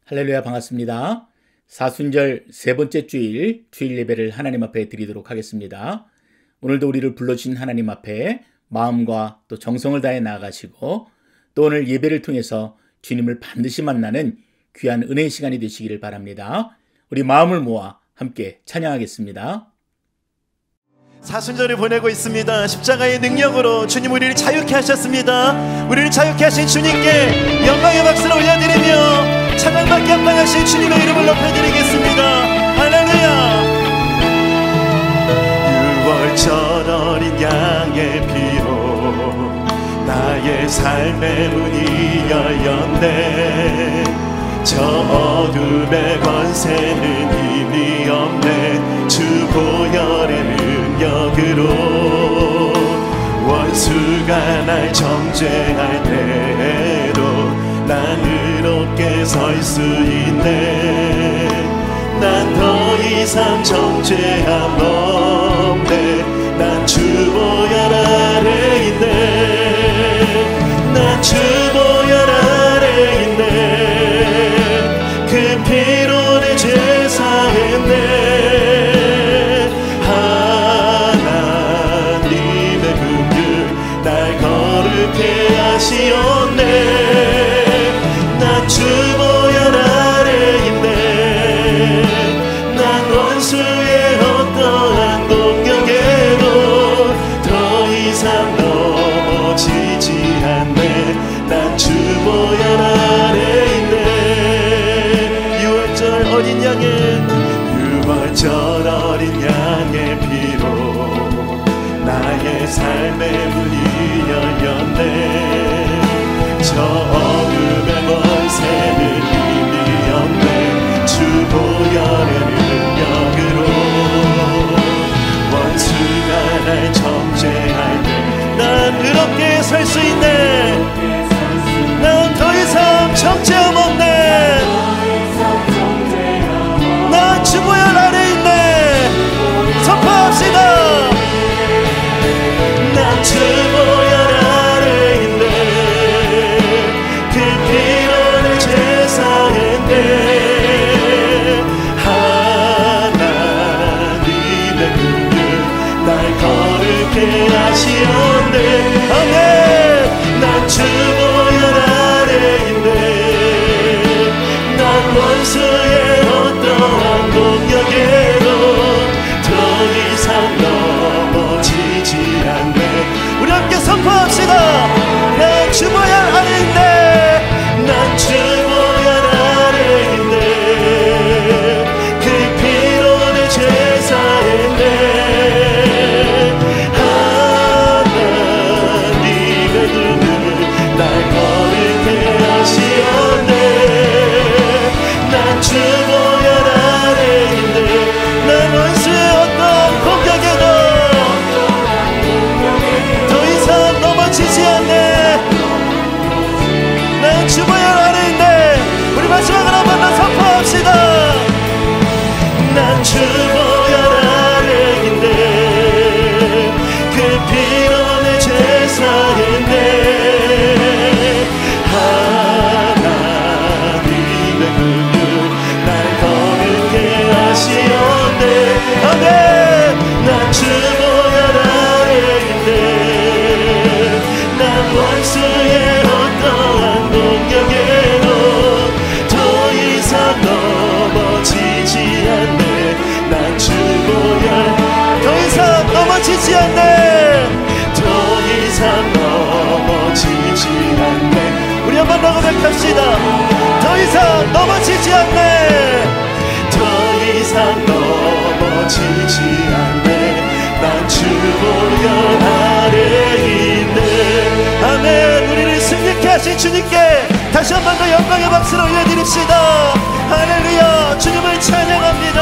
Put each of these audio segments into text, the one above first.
할렐루야, 반갑습니다. 사순절 세 번째 주일 예배를 하나님 앞에 드리도록 하겠습니다. 오늘도 우리를 불러주신 하나님 앞에 마음과 또 정성을 다해 나아가시고 또 오늘 예배를 통해서 주님을 반드시 만나는 귀한 은혜의 시간이 되시기를 바랍니다. 우리 마음을 모아 함께 찬양하겠습니다. 사순절을 보내고 있습니다. 십자가의 능력으로 주님 우리를 자유케 하셨습니다. 우리를 자유케 하신 주님께 영광의 박수를 올려드리며 찬양받게 합당하신 주님의 이름을 높여드리겠습니다. 할렐루야. 6월절 어린 양의 피로 나의 삶의 문이 열렸네. 저 어둠의 권세는 힘이 없네. 주 보혈의 능력으로 원수가 날 정죄할 때도 난 의롭게 설 수 있네. 난 더 이상 정죄함 없네. 난 주 보혈 아래 있네. 난 주 보혈 아래 있네. 그 피로 내 죄 사했네. 하나님의 긍휼 날 거룩해 하시었네. 난 주 보혈 아래 있네. 난 원수의 어떠한 공격에도 더 이상 넘어지지 않네. 난 주 보혈 아래 있네. 6월절 어린 양의 6월절 어린 양의 피로 나의 삶의 문이 열렸네. 저 어둠의 권세는 힘이 없네. 주 보혈의 능력으로 원수가 날 정죄할 때 난 의롭게 설 수 있네. 난 더 이상 정죄함 없네. 난 주 보혈 아래 있네. 선포합시다. 난 주 보혈 아래 있네. 그 피로 내 죄 사했네. 하나님의 긍휼 날 거룩해 하시었네. 아멘. 난 주 보혈 아래 있네. 난 원수의 어떠한 공격에도 더 이상 넘어지지 않네. 우리 함께 선포합시다. 난 주 보혈 아래 있네. 난 주 보혈 아래 있네. 그 피로 내 죄 사했네. 하나님의 긍휼 날 거룩해 하시었네. 난 주 보혈 아래 있네. 난 원수의 어떤 공격에도 더 이상 넘어지지 않네. 난 주 보혈 아래 있네. 우리 마지막으로 한 번 더 선포합시다. 난 주 보혈 아래 있네. 그 피로 내 죄 사했네. 하나님의 긍휼 날 거룩해 하시었네. 아멘. 난 주 보혈 아래 있네. 난 원수의 어떠한 공격에도 더 이상 넘어지지 않네. 난 주 보혈 더 이상 넘어지지 않네. 더 이상 넘어지지 않네. 우리 한번 더 고백합시다. 더 이상 넘어지지 않네. 더 이상 넘어지지 않네. 난 주 보혈 아래 있네. 아멘. 우리를 승리케 하신 주님께 다시 한 번 더 영광의 박수를 올려드립시다. 할렐루야. 주님을 찬양합니다.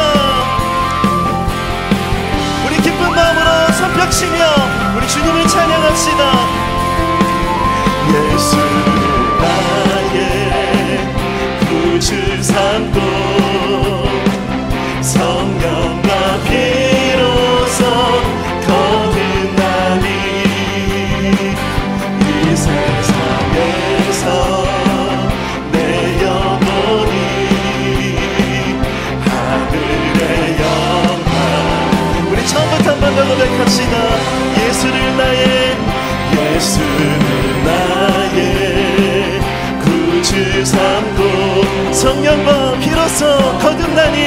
우리 기쁜 마음으로 손뼉치며 우리 주님을 찬양합시다. 예수를 나의 구주 삼고 성령과 피로써 거듭나니 이 세상에서 내 영혼이 비로소 거듭나니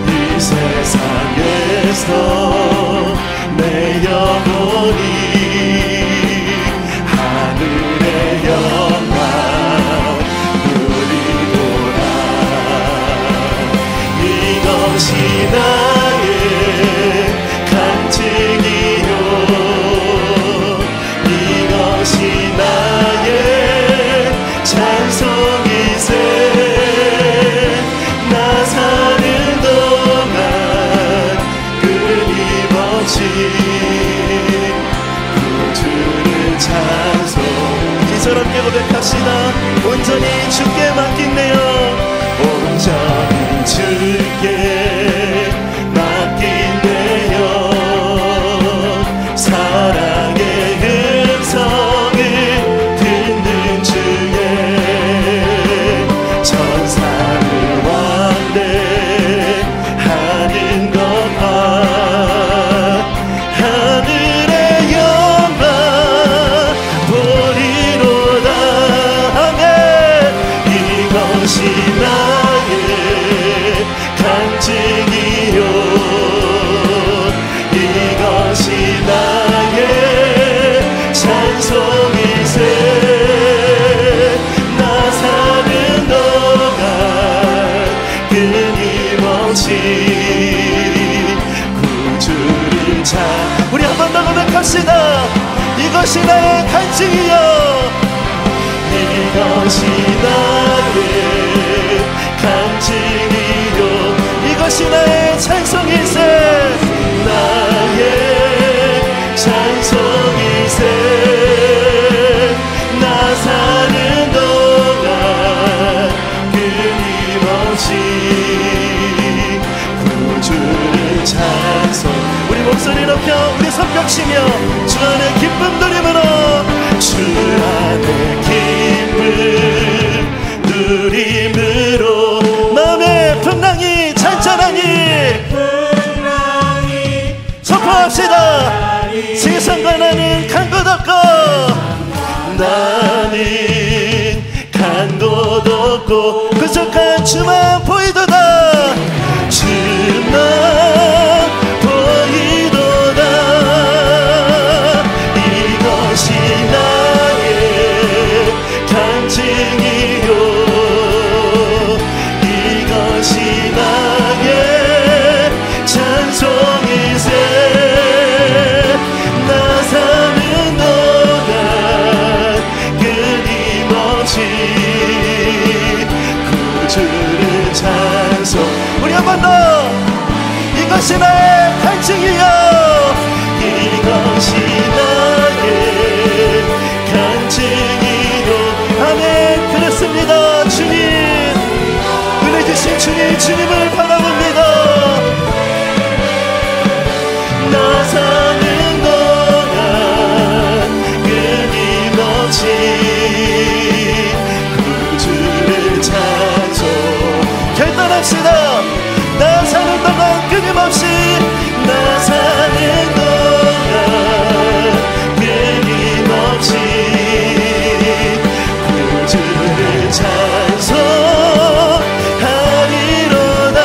이 세상에서 내 영혼이 하늘의 영광 누리도다. 이것이 나의 간증이요 이것이 나의 찬송이세. 나 사는 동안 끊임없이 구주를 찬송. 기사롭게 고백합시다. 온전히 주께 맡긴네요. 온전히 주께 맡긴네요. 사랑의 음성을 듣는 중에 천사를 왕래하는 것과 하늘의 영광 보리로다. 아멘. 이것이 나의 간증이요 이것이 나의 찬송이세. 나 사는 동안 끊임없이 구주를 찬. 우리 한 번 더 고백합시다. 이것이 나의 간증이요 이것이 나의 간증이요 이것이 나의 찬송이세. 나의 찬송이세. 나 사는 동안 끊임없이 구주를 찬송. 우리 목소리 높여 우리 손뼉치며 주 안에 기쁨 누림으로 주 안에 기쁨 누림으로 마음의 풍랑이 잔잔하니 선포합시다. 세상과 나는 간 곳 없고 나는 간 곳 없고 부족한 주만 보이도다. 주만 보이도다. 이것이 나의 간증이요 이것이 나의 찬송이세. 나 사는 동안 끊임없이 구주를 찬송. 우리 한 번 더. 이것이 나의 간증이요 이것이 나의 간증이요. 아멘. 그렇습니다. 주님 은혜 주신 주님 주님을 바라봅니다. 나 사는 동안 끊임없이 구주를 찬송. 결단합시다. 나 사는 동안 끊임없이 나 사는 동안 끊임없이 구주를 찬송하리로다.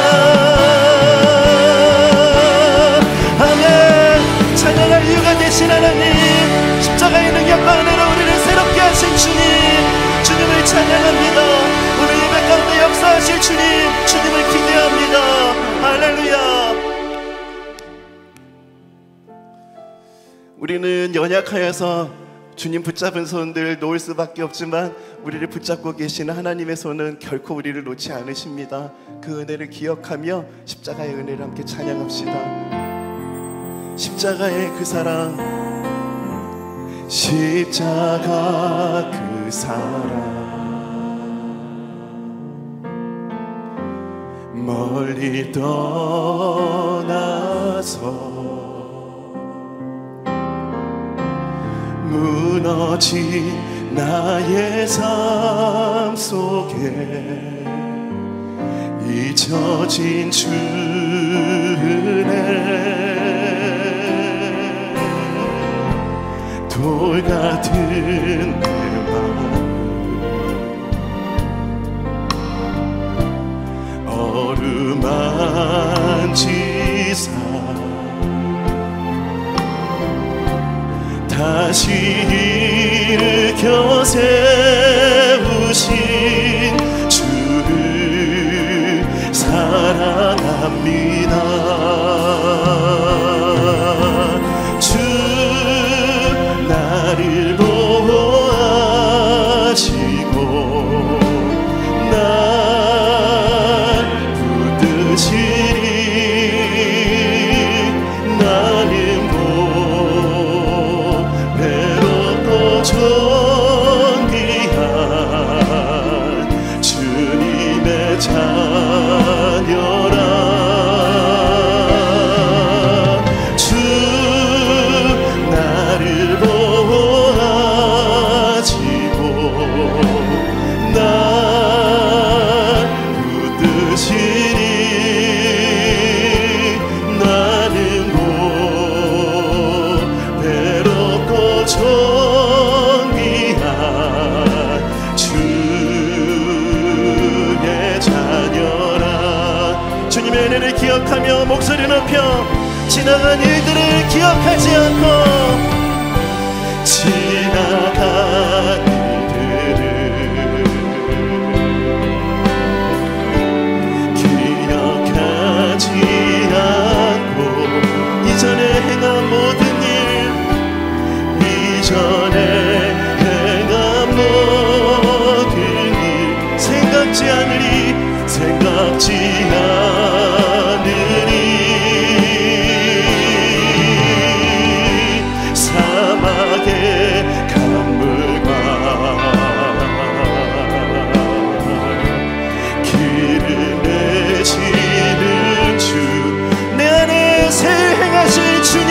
아멘. 찬양할 이유가 되신 하나님 십자가의 능력과 은혜로 우리를 새롭게 하신 주님 주님을 찬양합니다. 오늘 예배 가운데 역사하실 주님 주님을 기대합니다. 할렐루야. 우리는 연약하여서 주님 붙잡은 손들 놓을 수밖에 없지만 우리를 붙잡고 계시는 하나님의 손은 결코 우리를 놓지 않으십니다. 그 은혜를 기억하며 십자가의 은혜를 함께 찬양합시다. 십자가의 그 사랑 십자가 그 사랑 멀리 떠나서 무너진 나의 삶 속에 잊혀진 주 은혜 같은 내 마음 어루만지사 다시 일으켜 세우신 주를 사랑합니다. 주 나를 보호하시고 날 붙드시니 나는 보배롭고 존귀한 주님의 자녀라. 주 나를 보호하시고 날 붙드시니 나는 보배롭고 존귀한 주의 자녀라. 주님의 은혜를 기억하며 목소리 높여 지나간 일들을 기억하지 않고 지나간 일들을 기억하지 않고 이전에 행한 모든 일 이전에 행한 모든 일 생각지 않으리 생각지 않으리 사막의 강물과 길을 내시는 주 내 안에 새 행하실 주님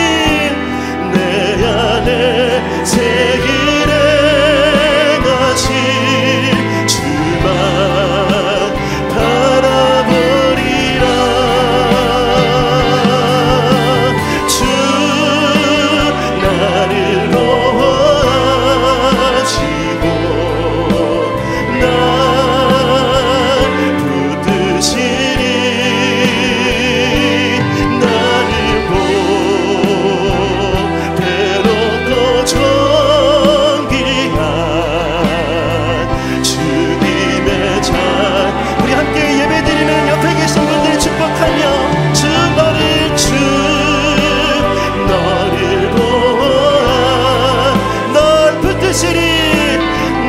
내 안에 새 일 행하실 주만 바라보리라. 주 나를 보호하시고 날 붙드시니 나는 보배롭고 존귀한 주님의 자. 우리 함께 예배드리는 옆에 계신 분들 축복하며 주 너를 보호하 널 붙드시리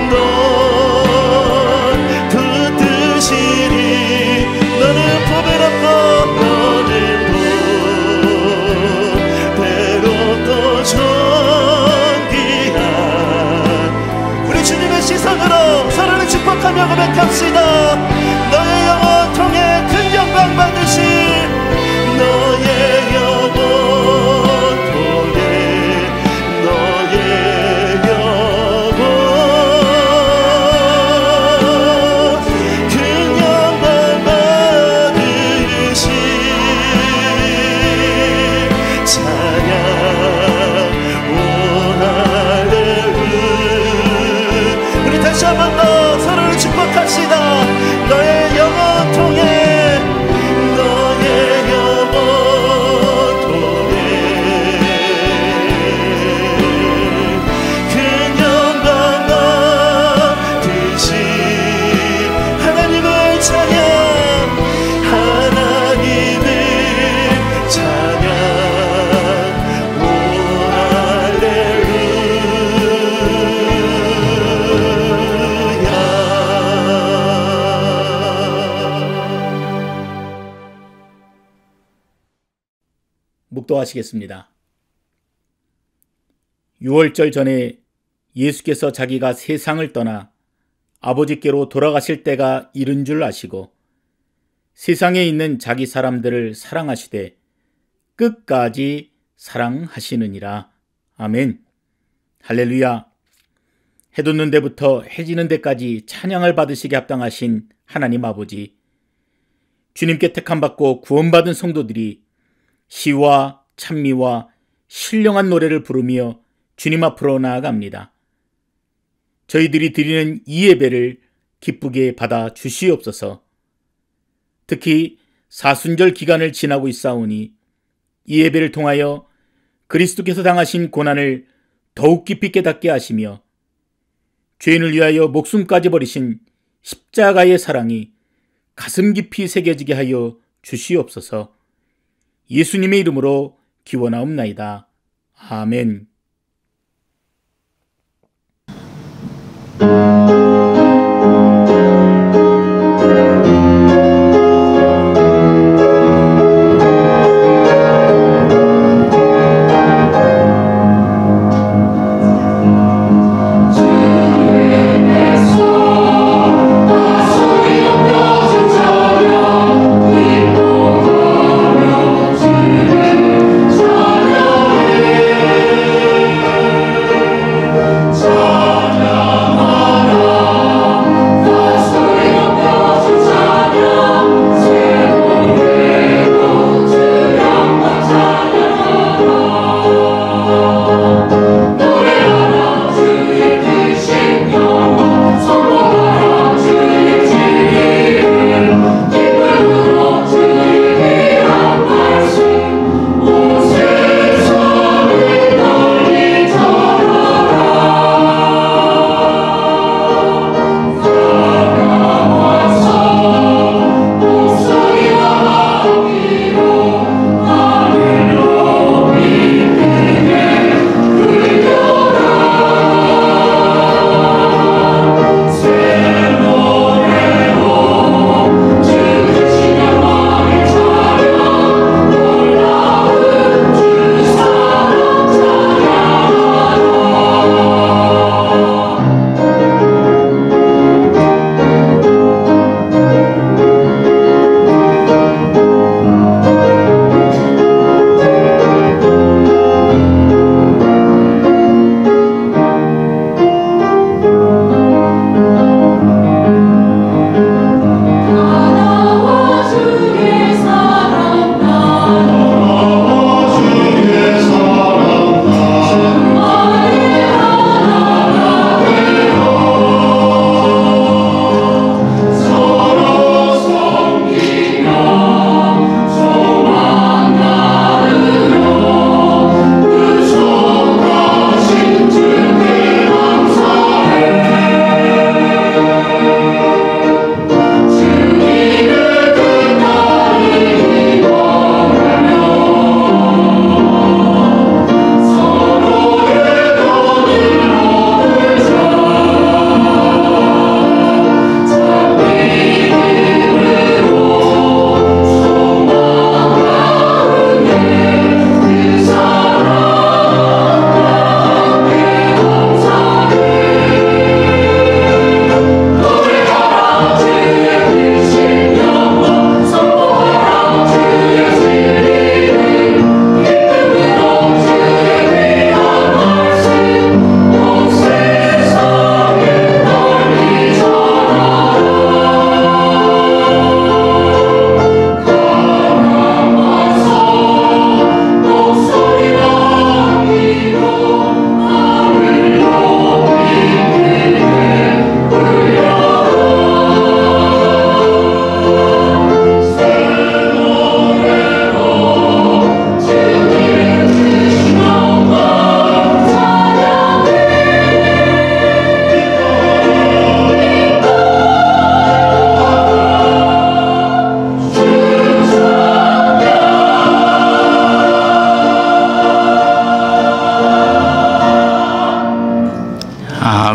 널 붙드시리 너는 보배롭고 너는 보배롭고 존귀한 우리 주님의 시선으로 서로를 축복하며 고백합시다. 너의 영혼 통해 큰 영광 받으실 너의 영혼 통해 너의 영혼 큰 영광 받으실 찬양 오 할렐루야. 우리 다시 한 번 더 서로를 축복합시다. 너의 영혼 통해 너의 영혼 통해 큰 영광 받으신 하나님을 찬양 하나님을 찬양 오 묵도하시겠습니다. 6월절 전에 예수께서 자기가 세상을 떠나 아버지께로 돌아가실 때가 이른 줄 아시고 세상에 있는 자기 사람들을 사랑하시되 끝까지 사랑하시느니라. 아멘. 할렐루야. 해 돋는 데부터 해 지는 데까지 찬양을 받으시게 합당하신 하나님 아버지, 주님께 택함받고 구원받은 성도들이 시와 찬미와 신령한 노래를 부르며 주님 앞으로 나아갑니다. 저희들이 드리는 이 예배를 기쁘게 받아 주시옵소서. 특히 사순절 기간을 지나고 있사오니 이 예배를 통하여 그리스도께서 당하신 고난을 더욱 깊이 깨닫게 하시며 죄인을 위하여 목숨까지 버리신 십자가의 사랑이 가슴 깊이 새겨지게 하여 주시옵소서. 예수님의 이름으로 기원하옵나이다. 아멘.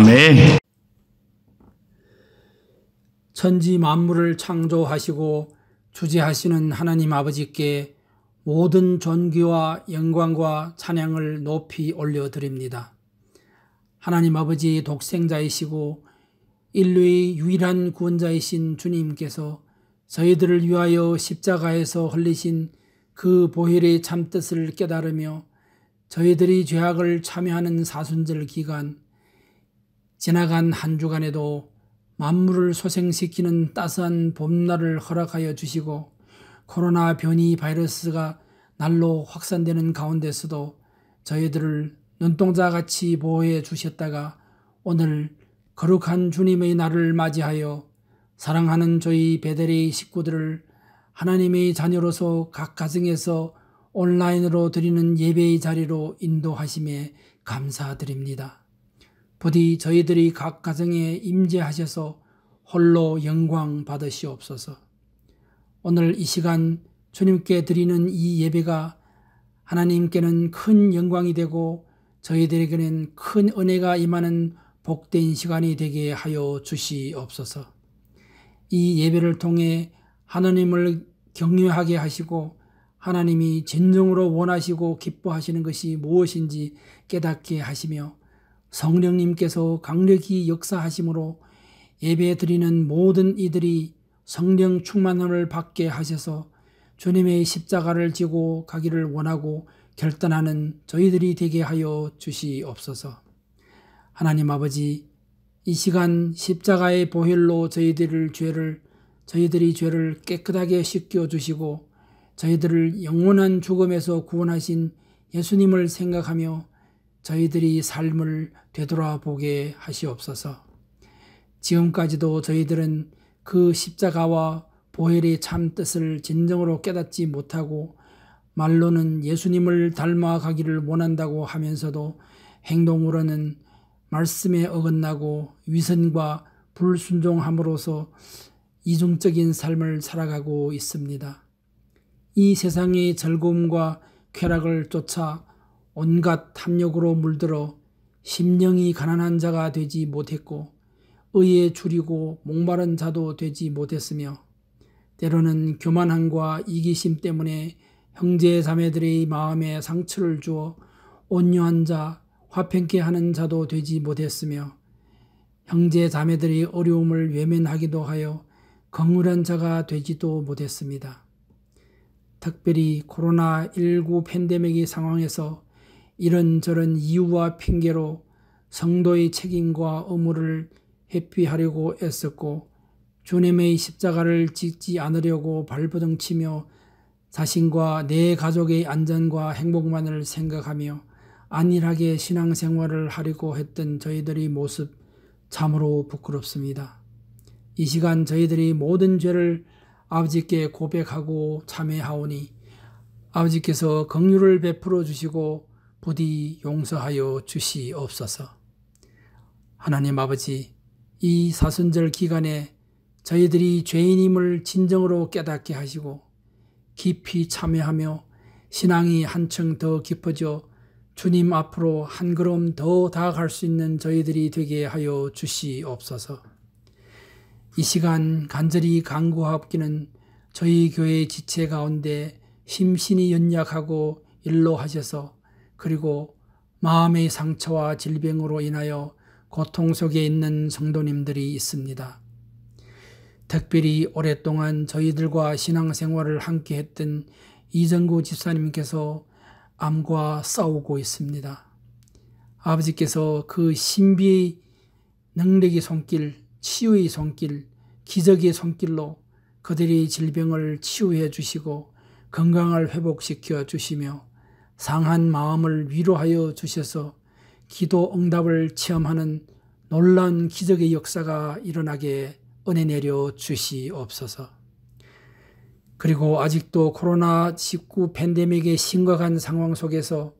아멘. 천지 만물을 창조하시고 주재하시는 하나님 아버지께 모든 존귀와 영광과 찬양을 높이 올려드립니다. 하나님 아버지 독생자이시고 인류의 유일한 구원자이신 주님께서 저희들을 위하여 십자가에서 흘리신 그 보혈의 참뜻을 깨달으며 저희들이 죄악을 참여하는 사순절 기간, 지나간 한 주간에도 만물을 소생시키는 따스한 봄날을 허락하여 주시고 코로나 변이 바이러스가 날로 확산되는 가운데서도 저희들을 눈동자같이 보호해 주셨다가 오늘 거룩한 주님의 날을 맞이하여 사랑하는 저희 베델의 식구들을 하나님의 자녀로서 각 가정에서 온라인으로 드리는 예배의 자리로 인도하심에 감사드립니다. 부디 저희들이 각 가정에 임재하셔서 홀로 영광 받으시옵소서. 오늘 이 시간 주님께 드리는 이 예배가 하나님께는 큰 영광이 되고 저희들에게는 큰 은혜가 임하는 복된 시간이 되게 하여 주시옵소서. 이 예배를 통해 하나님을 경외하게 하시고 하나님이 진정으로 원하시고 기뻐하시는 것이 무엇인지 깨닫게 하시며 성령님께서 강력히 역사하심으로 예배 드리는 모든 이들이 성령 충만함을 받게 하셔서 주님의 십자가를 지고 가기를 원하고 결단하는 저희들이 되게 하여 주시옵소서. 하나님 아버지, 이 시간 십자가의 보혈로 저희들이 죄를 깨끗하게 씻겨주시고 저희들을 영원한 죽음에서 구원하신 예수님을 생각하며 저희들이 삶을 되돌아보게 하시옵소서. 지금까지도 저희들은 그 십자가와 보혈의 참 뜻을 진정으로 깨닫지 못하고 말로는 예수님을 닮아가기를 원한다고 하면서도 행동으로는 말씀에 어긋나고 위선과 불순종함으로써 이중적인 삶을 살아가고 있습니다. 이 세상의 즐거움과 쾌락을 쫓아 온갖 탐욕으로 물들어 심령이 가난한 자가 되지 못했고 의에 줄이고 목마른 자도 되지 못했으며 때로는 교만함과 이기심 때문에 형제 자매들의 마음에 상처를 주어 온유한 자, 화평케 하는 자도 되지 못했으며 형제 자매들의 어려움을 외면하기도 하여 긍휼한 자가 되지도 못했습니다. 특별히 코로나19 팬데믹의 상황에서 이런저런 이유와 핑계로 성도의 책임과 의무를 회피하려고 애썼고 주님의 십자가를 짓지 않으려고 발버둥치며 자신과 내 가족의 안전과 행복만을 생각하며 안일하게 신앙생활을 하려고 했던 저희들의 모습 참으로 부끄럽습니다. 이 시간 저희들이 모든 죄를 아버지께 고백하고 참회하오니 아버지께서 긍휼을 베풀어 주시고 부디 용서하여 주시옵소서. 하나님 아버지, 이 사순절 기간에 저희들이 죄인임을 진정으로 깨닫게 하시고 깊이 참회하며 신앙이 한층 더 깊어져 주님 앞으로 한 걸음 더 다가갈 수 있는 저희들이 되게 하여 주시옵소서. 이 시간 간절히 간구하옵기는 저희 교회의 지체 가운데 심신이 연약하고 일로하셔서 그리고 마음의 상처와 질병으로 인하여 고통 속에 있는 성도님들이 있습니다. 특별히 오랫동안 저희들과 신앙생활을 함께 했던 이정구 집사님께서 암과 싸우고 있습니다. 아버지께서 그 신비의 능력의 손길, 치유의 손길, 기적의 손길로 그들의 질병을 치유해 주시고 건강을 회복시켜 주시며 상한 마음을 위로하여 주셔서 기도 응답을 체험하는 놀라운 기적의 역사가 일어나게 은혜 내려 주시옵소서. 그리고 아직도 코로나19 팬데믹의 심각한 상황 속에서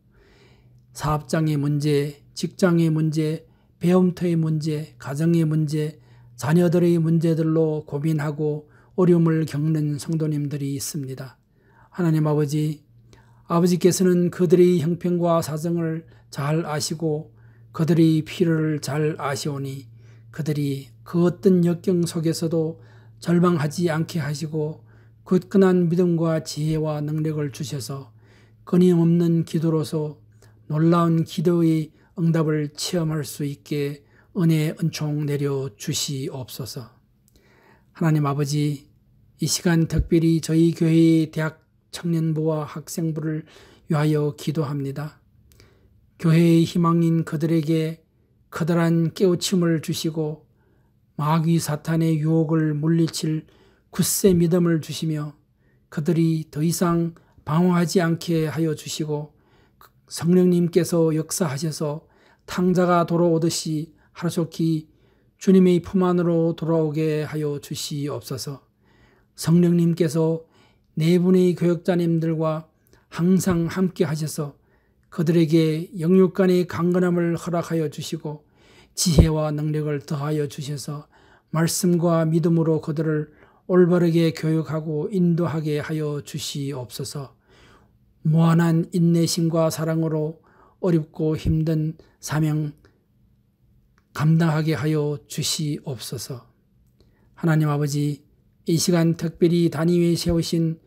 사업장의 문제, 직장의 문제, 배움터의 문제, 가정의 문제, 자녀들의 문제들로 고민하고 어려움을 겪는 성도님들이 있습니다. 하나님 아버지, 아버지께서는 그들의 형편과 사정을 잘 아시고 그들의 필요를 잘 아시오니 그들이 그 어떤 역경 속에서도 절망하지 않게 하시고 굳건한 믿음과 지혜와 능력을 주셔서 끊임없는 기도로서 놀라운 기도의 응답을 체험할 수 있게 은혜의 은총 내려 주시옵소서. 하나님 아버지, 이 시간 특별히 저희 교회의 대학 청년부와 학생부를 위하여 기도합니다. 교회의 희망인 그들에게 커다란 깨우침을 주시고 마귀 사탄의 유혹을 물리칠 굳세 믿음을 주시며 그들이 더 이상 방황하지 않게 하여 주시고 성령님께서 역사하셔서 탕자가 돌아오듯이 하루속히 주님의 품 안으로 돌아오게 하여 주시옵소서. 성령님께서 네 분의 교역자님들과 항상 함께 하셔서 그들에게 영육 간의 강건함을 허락하여 주시고 지혜와 능력을 더하여 주셔서 말씀과 믿음으로 그들을 올바르게 교육하고 인도하게 하여 주시옵소서. 무한한 인내심과 사랑으로 어렵고 힘든 사명 감당하게 하여 주시옵소서. 하나님 아버지, 이 시간 특별히 단위 위에 세우신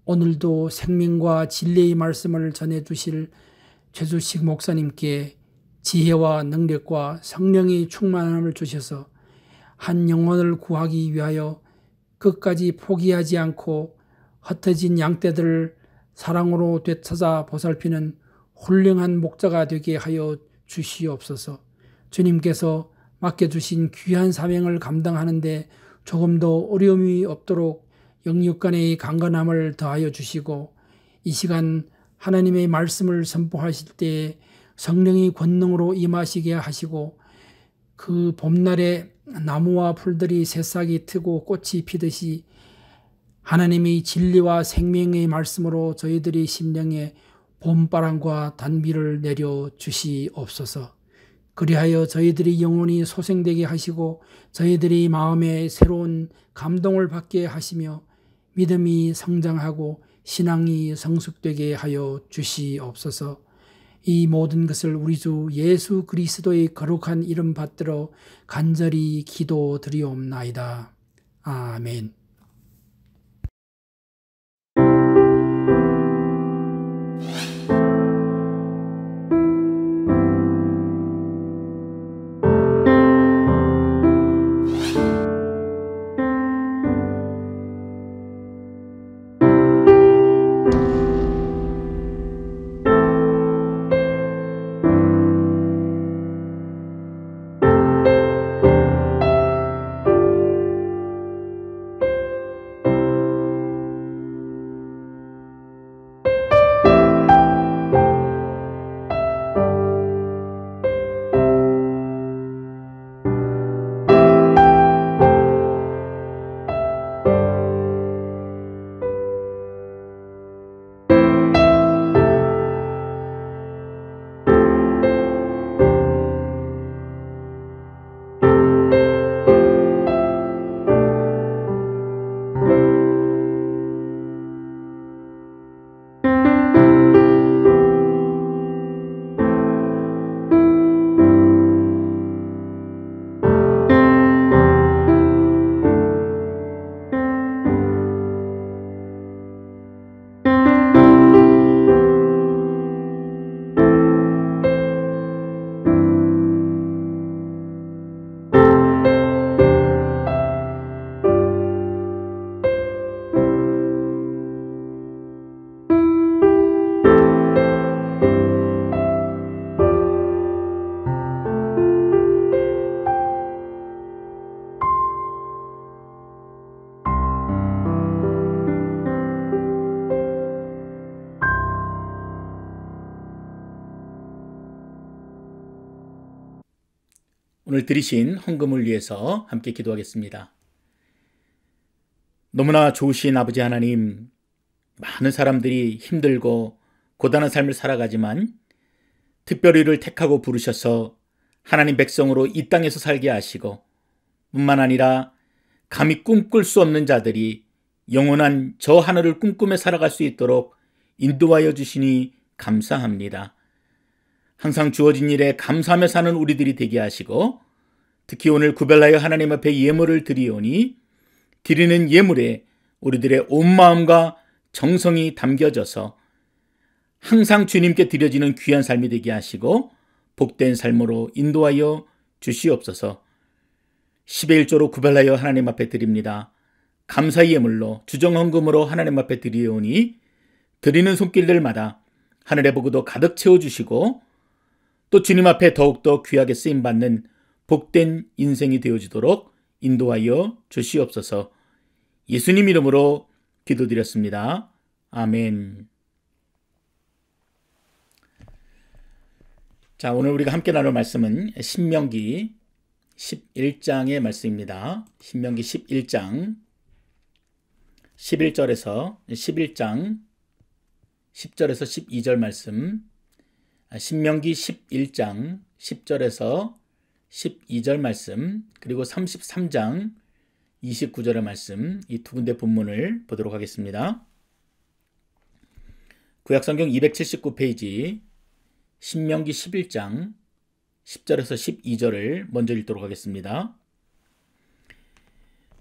오늘도 생명과 진리의 말씀을 전해주실 최주식 목사님께 지혜와 능력과 성령의 충만함을 주셔서 한 영혼을 구하기 위하여 끝까지 포기하지 않고 흩어진 양떼들을 사랑으로 되찾아 보살피는 훌륭한 목자가 되게 하여 주시옵소서. 주님께서 맡겨주신 귀한 사명을 감당하는데 조금도 어려움이 없도록 영육 간의 강건함을 더하여 주시고, 이 시간 하나님의 말씀을 선포하실 때에 성령의 권능으로 임하시게 하시고, 그 봄날에 나무와 풀들이 새싹이 트고 꽃이 피듯이 하나님의 진리와 생명의 말씀으로 저희들의 심령에 봄바람과 단비를 내려 주시옵소서. 그리하여 저희들의 영혼이 소생되게 하시고 저희들의 마음에 새로운 감동을 받게 하시며 믿음이 성장하고 신앙이 성숙되게 하여 주시옵소서. 이 모든 것을 우리 주 예수 그리스도의 거룩한 이름 받들어 간절히 기도드리옵나이다. 아멘. 오늘 들으신 헌금을 위해서 함께 기도하겠습니다. 너무나 좋으신 아버지 하나님, 많은 사람들이 힘들고 고단한 삶을 살아가지만 특별히 이를 택하고 부르셔서 하나님 백성으로 이 땅에서 살게 하시고, 뿐만 아니라 감히 꿈꿀 수 없는 자들이 영원한 저 하늘을 꿈꾸며 살아갈 수 있도록 인도하여 주시니 감사합니다. 항상 주어진 일에 감사하며 사는 우리들이 되게 하시고, 특히 오늘 구별하여 하나님 앞에 예물을 드리오니 드리는 예물에 우리들의 온 마음과 정성이 담겨져서 항상 주님께 드려지는 귀한 삶이 되게 하시고 복된 삶으로 인도하여 주시옵소서. 10의 1조로 구별하여 하나님 앞에 드립니다. 감사의 예물로 주정헌금으로 하나님 앞에 드리오니 드리는 손길들마다 하늘의 복으로 가득 채워주시고 또 주님 앞에 더욱더 귀하게 쓰임받는 복된 인생이 되어지도록 인도하여 주시옵소서. 예수님 이름으로 기도드렸습니다. 아멘. 자, 오늘 우리가 함께 나눌 말씀은 신명기 11장의 말씀입니다. 신명기 11장 11절에서 11장 10절에서 12절 말씀, 신명기 11장 10절에서 12절 말씀, 그리고 33장 29절의 말씀, 이 두 군데 본문을 보도록 하겠습니다. 구약성경 279페이지 신명기 11장 10절에서 12절을 먼저 읽도록 하겠습니다.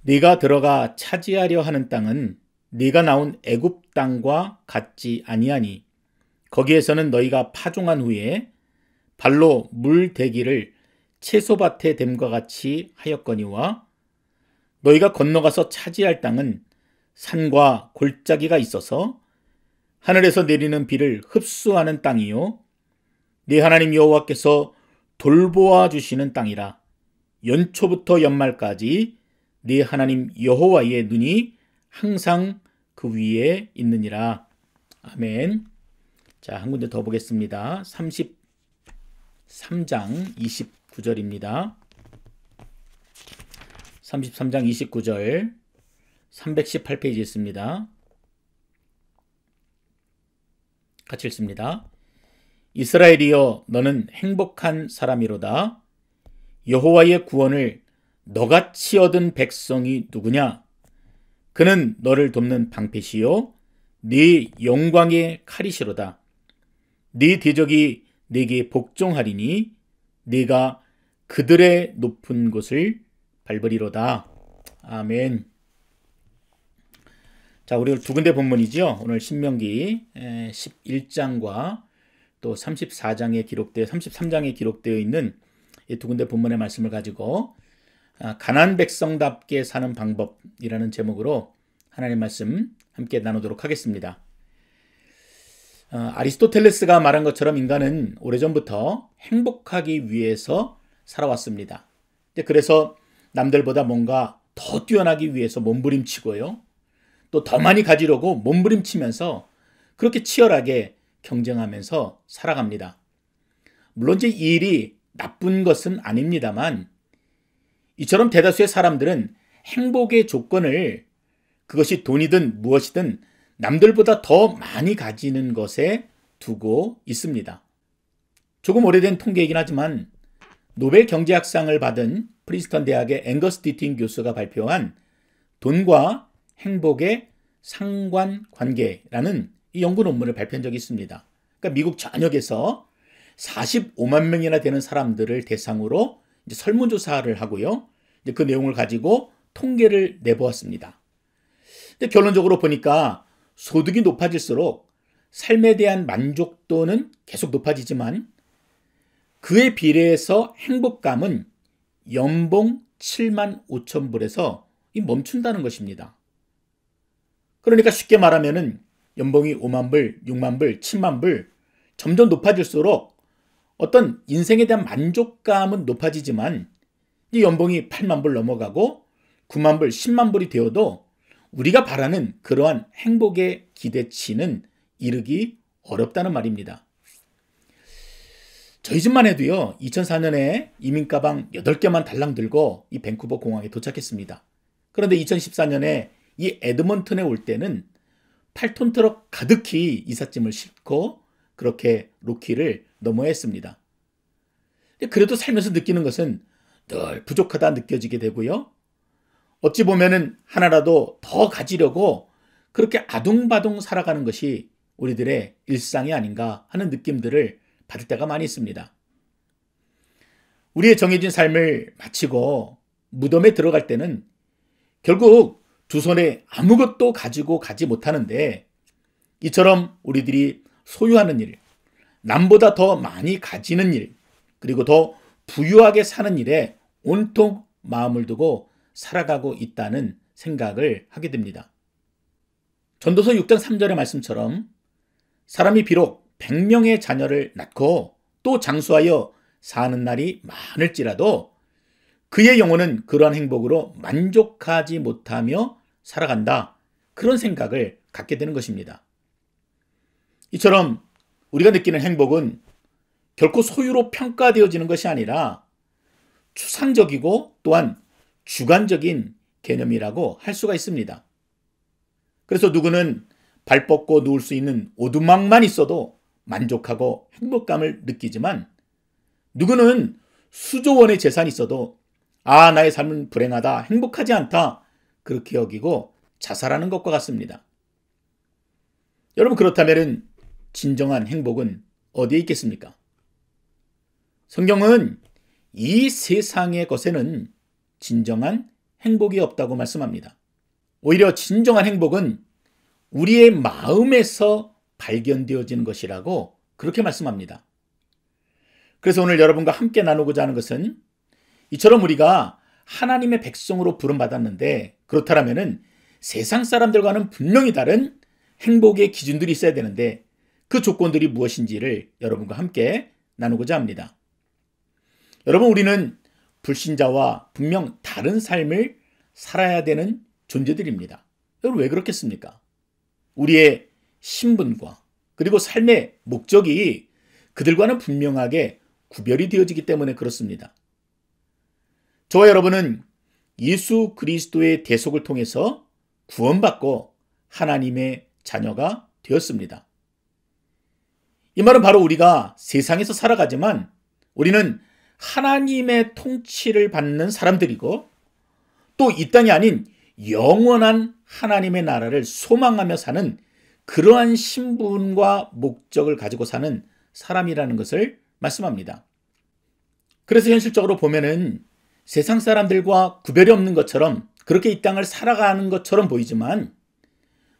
네가 들어가 차지하려 하는 땅은 네가 나온 애굽 땅과 같지 아니하니 거기에서는 너희가 파종한 후에 발로 물 대기를 채소밭에 댐과 같이 하였거니와 너희가 건너가서 차지할 땅은 산과 골짜기가 있어서 하늘에서 내리는 비를 흡수하는 땅이요 네 하나님 여호와께서 돌보아 주시는 땅이라. 연초부터 연말까지 네 하나님 여호와의 눈이 항상 그 위에 있느니라. 아멘. 자, 한 군데 더 보겠습니다. 33장 29절입니다. 33장 29절 318페이지 있습니다. 같이 읽습니다. 이스라엘이여 너는 행복한 사람이로다. 여호와의 구원을 너같이 얻은 백성이 누구냐? 그는 너를 돕는 방패시요 네 영광의 칼이시로다. 네 대적이 네게 복종하리니 네가 그들의 높은 곳을 밟으리로다. 아멘. 자, 우리 두 군데 본문이죠. 오늘 신명기 11장과 또 34장에 기록되어 33장에 기록되어 있는 이 두 군데 본문의 말씀을 가지고 가나안 백성답게 사는 방법이라는 제목으로 하나님의 말씀 함께 나누도록 하겠습니다. 아리스토텔레스가 말한 것처럼 인간은 오래전부터 행복하기 위해서 살아왔습니다. 그래서 남들보다 뭔가 더 뛰어나기 위해서 몸부림치고요. 또 더 많이 가지려고 몸부림치면서 그렇게 치열하게 경쟁하면서 살아갑니다. 물론 이 일이 나쁜 것은 아닙니다만 이처럼 대다수의 사람들은 행복의 조건을 그것이 돈이든 무엇이든 남들보다 더 많이 가지는 것에 두고 있습니다. 조금 오래된 통계이긴 하지만 노벨 경제학상을 받은 프린스턴 대학의 앵거스 디팅 교수가 발표한 돈과 행복의 상관관계라는 이 연구 논문을 발표한 적이 있습니다. 그러니까 미국 전역에서 45만 명이나 되는 사람들을 대상으로 이제 설문조사를 하고요. 이제 그 내용을 가지고 통계를 내보았습니다. 근데 결론적으로 보니까 소득이 높아질수록 삶에 대한 만족도는 계속 높아지지만 그에 비례해서 행복감은 연봉 7만 5천 불에서 멈춘다는 것입니다. 그러니까 쉽게 말하면은 연봉이 5만 불, 6만 불, 7만 불 점점 높아질수록 어떤 인생에 대한 만족감은 높아지지만 이 연봉이 8만 불 넘어가고 9만 불, 10만 불이 되어도 우리가 바라는 그러한 행복의 기대치는 이르기 어렵다는 말입니다. 저희 집만 해도요. 2004년에 이민가방 8개만 달랑 들고 이 밴쿠버 공항에 도착했습니다. 그런데 2014년에 이 에드먼튼에 올 때는 8톤 트럭 가득히 이삿짐을 싣고 그렇게 로키를 넘어야 했습니다. 그래도 살면서 느끼는 것은 늘 부족하다 느껴지게 되고요. 어찌 보면은 하나라도 더 가지려고 그렇게 아둥바둥 살아가는 것이 우리들의 일상이 아닌가 하는 느낌들을 받을 때가 많이 있습니다. 우리의 정해진 삶을 마치고 무덤에 들어갈 때는 결국 두 손에 아무것도 가지고 가지 못하는데 이처럼 우리들이 소유하는 일, 남보다 더 많이 가지는 일, 그리고 더 부유하게 사는 일에 온통 마음을 두고 살아가고 있다는 생각을 하게 됩니다. 전도서 6장 3절의 말씀처럼 사람이 비록 100명의 자녀를 낳고 또 장수하여 사는 날이 많을지라도 그의 영혼은 그러한 행복으로 만족하지 못하며 살아간다. 그런 생각을 갖게 되는 것입니다. 이처럼 우리가 느끼는 행복은 결코 소유로 평가되어지는 것이 아니라 추상적이고 또한 주관적인 개념이라고 할 수가 있습니다. 그래서 누구는 발 뻗고 누울 수 있는 오두막만 있어도 만족하고 행복감을 느끼지만, 누구는 수조 원의 재산이 있어도 나의 삶은 불행하다, 행복하지 않다, 그렇게 여기고 자살하는 것과 같습니다. 여러분, 그렇다면 진정한 행복은 어디에 있겠습니까? 성경은 이 세상의 것에는 진정한 행복이 없다고 말씀합니다. 오히려 진정한 행복은 우리의 마음에서 발견되어지는 것이라고 그렇게 말씀합니다. 그래서 오늘 여러분과 함께 나누고자 하는 것은, 이처럼 우리가 하나님의 백성으로 부름받았는데, 그렇다면 세상 사람들과는 분명히 다른 행복의 기준들이 있어야 되는데, 그 조건들이 무엇인지를 여러분과 함께 나누고자 합니다. 여러분, 우리는 불신자와 분명 다른 삶을 살아야 되는 존재들입니다. 여러분, 왜 그렇겠습니까? 우리의 신분과 그리고 삶의 목적이 그들과는 분명하게 구별이 되어지기 때문에 그렇습니다. 저와 여러분은 예수 그리스도의 대속을 통해서 구원받고 하나님의 자녀가 되었습니다. 이 말은 바로 우리가 세상에서 살아가지만 우리는 하나님의 통치를 받는 사람들이고, 또 이 땅이 아닌 영원한 하나님의 나라를 소망하며 사는 그러한 신분과 목적을 가지고 사는 사람이라는 것을 말씀합니다. 그래서 현실적으로 보면은 세상 사람들과 구별이 없는 것처럼, 그렇게 이 땅을 살아가는 것처럼 보이지만,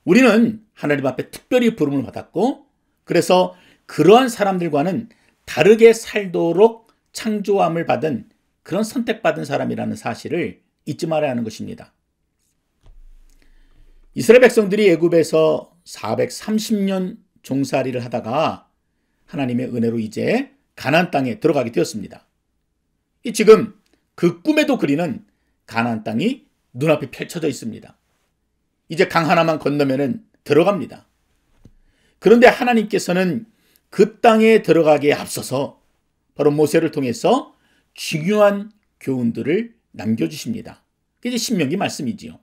우리는 하나님 앞에 특별히 부름을 받았고, 그래서 그러한 사람들과는 다르게 살도록 창조함을 받은 그런 선택받은 사람이라는 사실을 잊지 말아야 하는 것입니다. 이스라엘 백성들이 애굽에서 430년 종살이를 하다가 하나님의 은혜로 이제 가나안 땅에 들어가게 되었습니다. 지금 그 꿈에도 그리는 가나안 땅이 눈앞에 펼쳐져 있습니다. 이제 강 하나만 건너면은 들어갑니다. 그런데 하나님께서는 그 땅에 들어가기에 앞서서 바로 모세를 통해서 중요한 교훈들을 남겨주십니다. 그게 신명기 말씀이지요.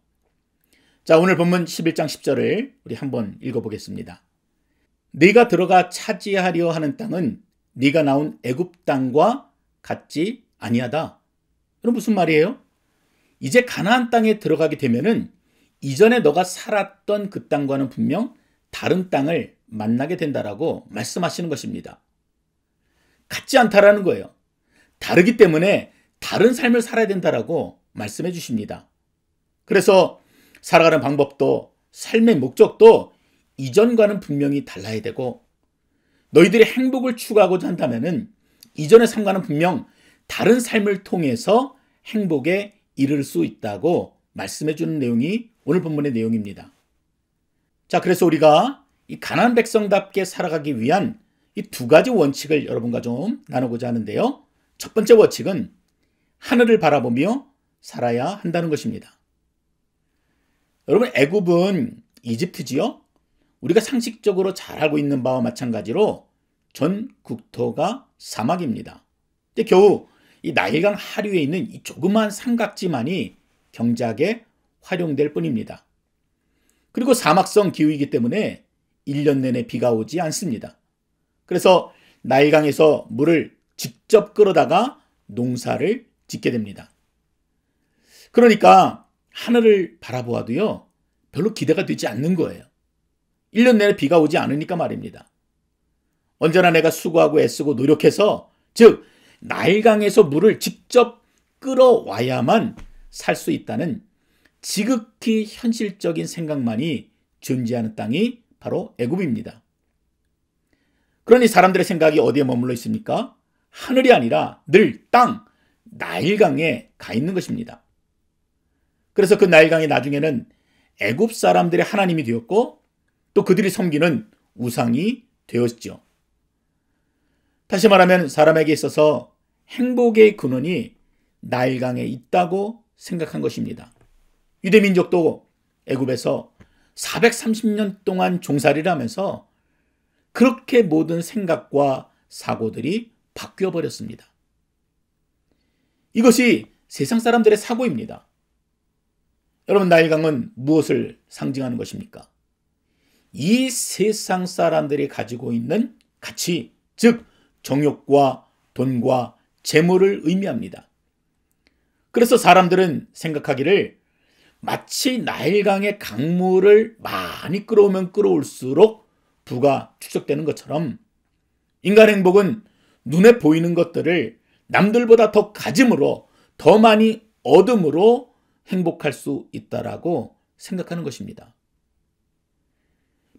자, 오늘 본문 11장 10절을 우리 한번 읽어보겠습니다. 네가 들어가 차지하려 하는 땅은 네가 나온 애굽 땅과 같지 아니하다. 그럼 무슨 말이에요? 이제 가나안 땅에 들어가게 되면은 이전에 너가 살았던 그 땅과는 분명 다른 땅을 만나게 된다라고 말씀하시는 것입니다. 같지 않다라는 거예요. 다르기 때문에 다른 삶을 살아야 된다라고 말씀해 주십니다. 그래서 살아가는 방법도 삶의 목적도 이전과는 분명히 달라야 되고, 너희들이 행복을 추구하고자 한다면은 이전의 삶과는 분명 다른 삶을 통해서 행복에 이를 수 있다고 말씀해 주는 내용이 오늘 본문의 내용입니다. 자, 그래서 우리가 이 가나안 백성답게 살아가기 위한 이 두 가지 원칙을 여러분과 좀 나누고자 하는데요. 첫 번째 원칙은 하늘을 바라보며 살아야 한다는 것입니다. 여러분, 애굽은 이집트지요? 우리가 상식적으로 잘 알고 있는 바와 마찬가지로 전 국토가 사막입니다. 근데 겨우 이 나일강 하류에 있는 이 조그마한 삼각지만이 경작에 활용될 뿐입니다. 그리고 사막성 기후이기 때문에 1년 내내 비가 오지 않습니다. 그래서 나일강에서 물을 직접 끌어다가 농사를 짓게 됩니다. 그러니까 하늘을 바라보아도요, 별로 기대가 되지 않는 거예요. 1년 내내 비가 오지 않으니까 말입니다. 언제나 내가 수고하고 애쓰고 노력해서, 즉 나일강에서 물을 직접 끌어와야만 살 수 있다는 지극히 현실적인 생각만이 존재하는 땅이 바로 애굽입니다. 그러니 사람들의 생각이 어디에 머물러 있습니까? 하늘이 아니라 늘 땅, 나일강에 가 있는 것입니다. 그래서 그 나일강이 나중에는 애굽 사람들의 하나님이 되었고, 또 그들이 섬기는 우상이 되었죠. 다시 말하면 사람에게 있어서 행복의 근원이 나일강에 있다고 생각한 것입니다. 유대민족도 애굽에서 430년 동안 종살이를 하면서 그렇게 모든 생각과 사고들이 바뀌어 버렸습니다. 이것이 세상 사람들의 사고입니다. 여러분, 나일강은 무엇을 상징하는 것입니까? 이 세상 사람들이 가지고 있는 가치, 즉 정욕과 돈과 재물을 의미합니다. 그래서 사람들은 생각하기를 마치 나일강의 강물을 많이 끌어오면 끌어올수록 부가 축적되는 것처럼 인간 행복은 눈에 보이는 것들을 남들보다 더 가짐으로, 더 많이 얻음으로 행복할 수 있다라고 생각하는 것입니다.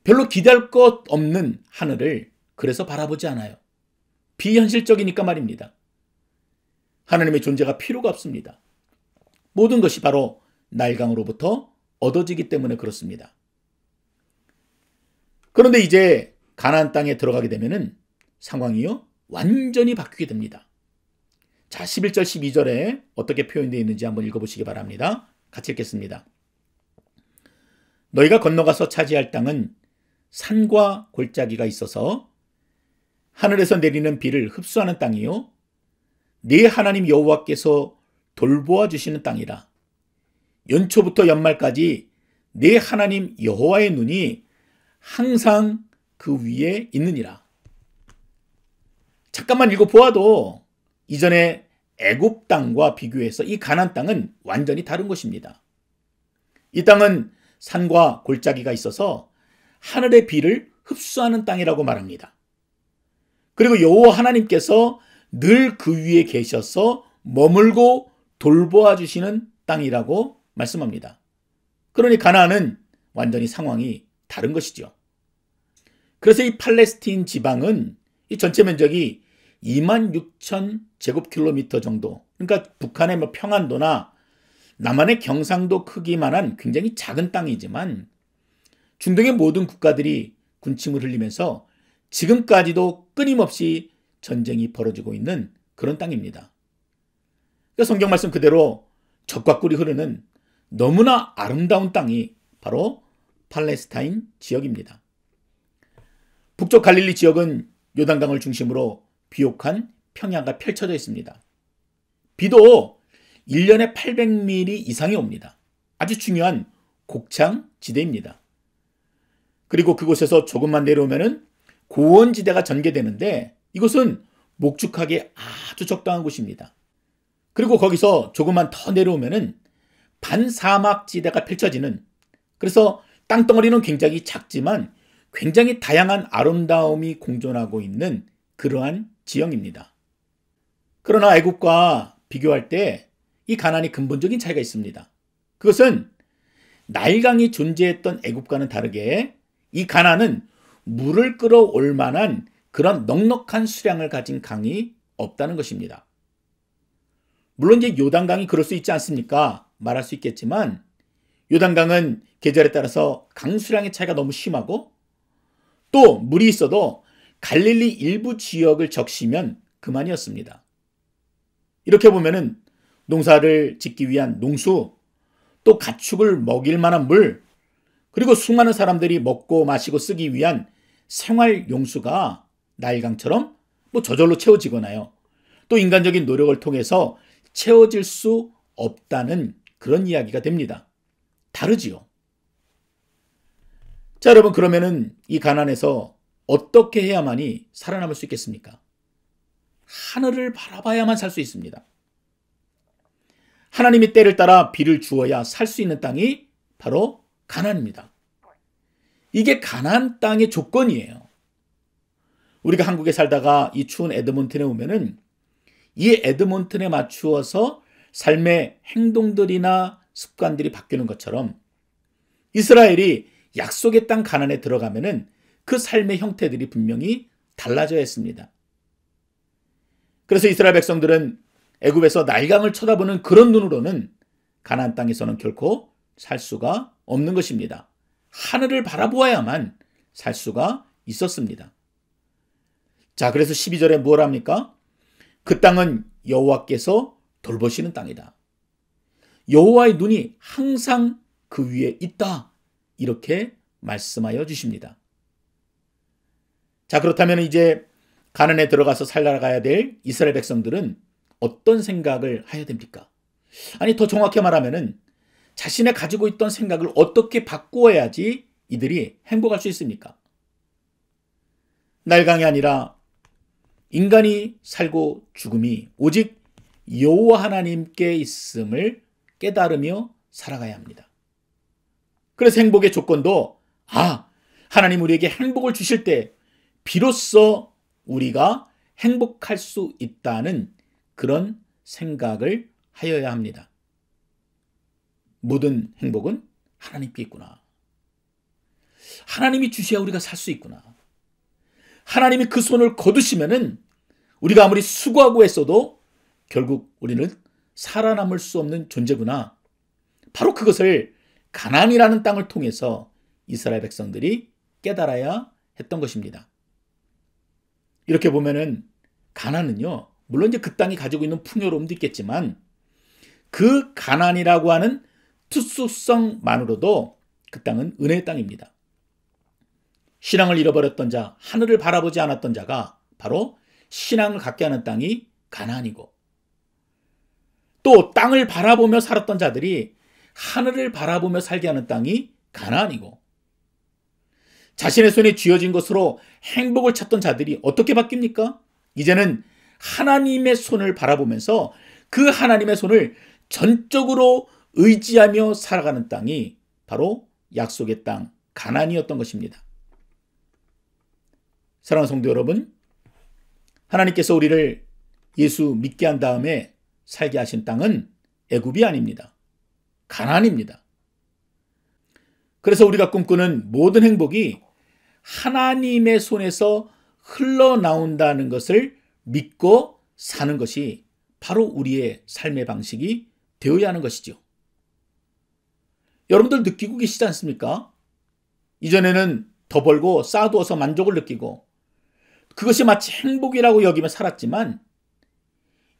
별로 기대할 것 없는 하늘을 그래서 바라보지 않아요. 비현실적이니까 말입니다. 하나님의 존재가 필요가 없습니다. 모든 것이 바로 나일강으로부터 얻어지기 때문에 그렇습니다. 그런데 이제 가나안 땅에 들어가게 되면은 상황이요 완전히 바뀌게 됩니다. 자, 11절 12절에 어떻게 표현되어 있는지 한번 읽어보시기 바랍니다. 같이 읽겠습니다. 너희가 건너가서 차지할 땅은 산과 골짜기가 있어서 하늘에서 내리는 비를 흡수하는 땅이요 네 하나님 여호와께서 돌보아 주시는 땅이라. 연초부터 연말까지 네 하나님 여호와의 눈이 항상 그 위에 있느니라. 잠깐만 읽어보아도 이전에 애굽 땅과 비교해서 이 가나안 땅은 완전히 다른 것입니다. 이 땅은 산과 골짜기가 있어서 하늘의 비를 흡수하는 땅이라고 말합니다. 그리고 여호와 하나님께서 늘 그 위에 계셔서 머물고 돌보아 주시는 땅이라고 말씀합니다. 그러니 가나안은 완전히 상황이 다른 것이죠. 그래서 이 팔레스틴 지방은 이 전체 면적이 26,000 제곱킬로미터 정도, 그러니까 북한의 평안도나 남한의 경상도 크기만한 굉장히 작은 땅이지만 중동의 모든 국가들이 군침을 흘리면서 지금까지도 끊임없이 전쟁이 벌어지고 있는 그런 땅입니다. 그러니까 성경 말씀 그대로 젖과 꿀이 흐르는 너무나 아름다운 땅이 바로 팔레스타인 지역입니다. 북쪽 갈릴리 지역은 요단강을 중심으로 비옥한 평야가 펼쳐져 있습니다. 비도 1년에 800mm 이상이 옵니다. 아주 중요한 곡창 지대입니다. 그리고 그곳에서 조금만 내려오면은 고원지대가 전개되는데 이곳은 목축하기에 아주 적당한 곳입니다. 그리고 거기서 조금만 더 내려오면은 반사막지대가 펼쳐지는, 그래서 땅덩어리는 굉장히 작지만 굉장히 다양한 아름다움이 공존하고 있는 그러한 지형입니다. 그러나 애굽과 비교할 때 이 가나안이 근본적인 차이가 있습니다. 그것은 나일강이 존재했던 애굽과는 다르게 이 가나안은 물을 끌어올 만한 그런 넉넉한 수량을 가진 강이 없다는 것입니다. 물론 이제 요단강이 그럴 수 있지 않습니까? 말할 수 있겠지만 요단강은 계절에 따라서 강 수량의 차이가 너무 심하고 또 물이 있어도 갈릴리 일부 지역을 적시면 그만이었습니다. 이렇게 보면은 농사를 짓기 위한 농수, 또 가축을 먹일 만한 물, 그리고 수많은 사람들이 먹고 마시고 쓰기 위한 생활 용수가 나일강처럼 저절로 채워지거나요, 또 인간적인 노력을 통해서 채워질 수 없다는 그런 이야기가 됩니다. 다르지요. 자, 여러분, 그러면은 이 가나안에서 어떻게 해야만이 살아남을 수 있겠습니까? 하늘을 바라봐야만 살 수 있습니다. 하나님이 때를 따라 비를 주어야 살 수 있는 땅이 바로 가나안입니다. 이게 가나안 땅의 조건이에요. 우리가 한국에 살다가 이 추운 에드몬튼에 오면은 이 에드몬튼에 맞추어서 삶의 행동들이나 습관들이 바뀌는 것처럼 이스라엘이 약속의 땅 가나안에 들어가면은 그 삶의 형태들이 분명히 달라져야 했습니다. 그래서 이스라엘 백성들은 애굽에서 나일강을 쳐다보는 그런 눈으로는 가나안 땅에서는 결코 살 수가 없는 것입니다. 하늘을 바라보아야만 살 수가 있었습니다. 자, 그래서 12절에 뭘 합니까? 그 땅은 여호와께서 돌보시는 땅이다. 여호와의 눈이 항상 그 위에 있다. 이렇게 말씀하여 주십니다. 자, 그렇다면 이제 가나안에 들어가서 살아가야 될 이스라엘 백성들은 어떤 생각을 하여야 됩니까? 아니, 더 정확히 말하면은 자신의 가지고 있던 생각을 어떻게 바꾸어야지 이들이 행복할 수 있습니까? 날강이 아니라 인간이 살고 죽음이 오직 여호와 하나님께 있음을 깨달으며 살아가야 합니다. 그래서 행복의 조건도 하나님 우리에게 행복을 주실 때 비로소 우리가 행복할 수 있다는 그런 생각을 하여야 합니다. 모든 행복은 하나님께 있구나. 하나님이 주셔야 우리가 살 수 있구나. 하나님이 그 손을 거두시면은 우리가 아무리 수고하고 했어도 결국 우리는 살아남을 수 없는 존재구나. 바로 그것을 가나안이라는 땅을 통해서 이스라엘 백성들이 깨달아야 했던 것입니다. 이렇게 보면은 가나안은요, 물론 이제 그 땅이 가지고 있는 풍요로움도 있겠지만 그 가나안이라고 하는 특수성만으로도 그 땅은 은혜의 땅입니다. 신앙을 잃어버렸던 자, 하늘을 바라보지 않았던 자가 바로 신앙을 갖게 하는 땅이 가나안이고, 또 땅을 바라보며 살았던 자들이 하늘을 바라보며 살게 하는 땅이 가나안이고, 자신의 손에 쥐어진 것으로 행복을 찾던 자들이 어떻게 바뀝니까? 이제는 하나님의 손을 바라보면서 그 하나님의 손을 전적으로 의지하며 살아가는 땅이 바로 약속의 땅 가나안이었던 것입니다. 사랑하는 성도 여러분, 하나님께서 우리를 예수 믿게 한 다음에 살게 하신 땅은 애굽이 아닙니다. 가나안입니다. 그래서 우리가 꿈꾸는 모든 행복이 하나님의 손에서 흘러나온다는 것을 믿고 사는 것이 바로 우리의 삶의 방식이 되어야 하는 것이죠. 여러분들 느끼고 계시지 않습니까? 이전에는 더 벌고 쌓아두어서 만족을 느끼고 그것이 마치 행복이라고 여기며 살았지만,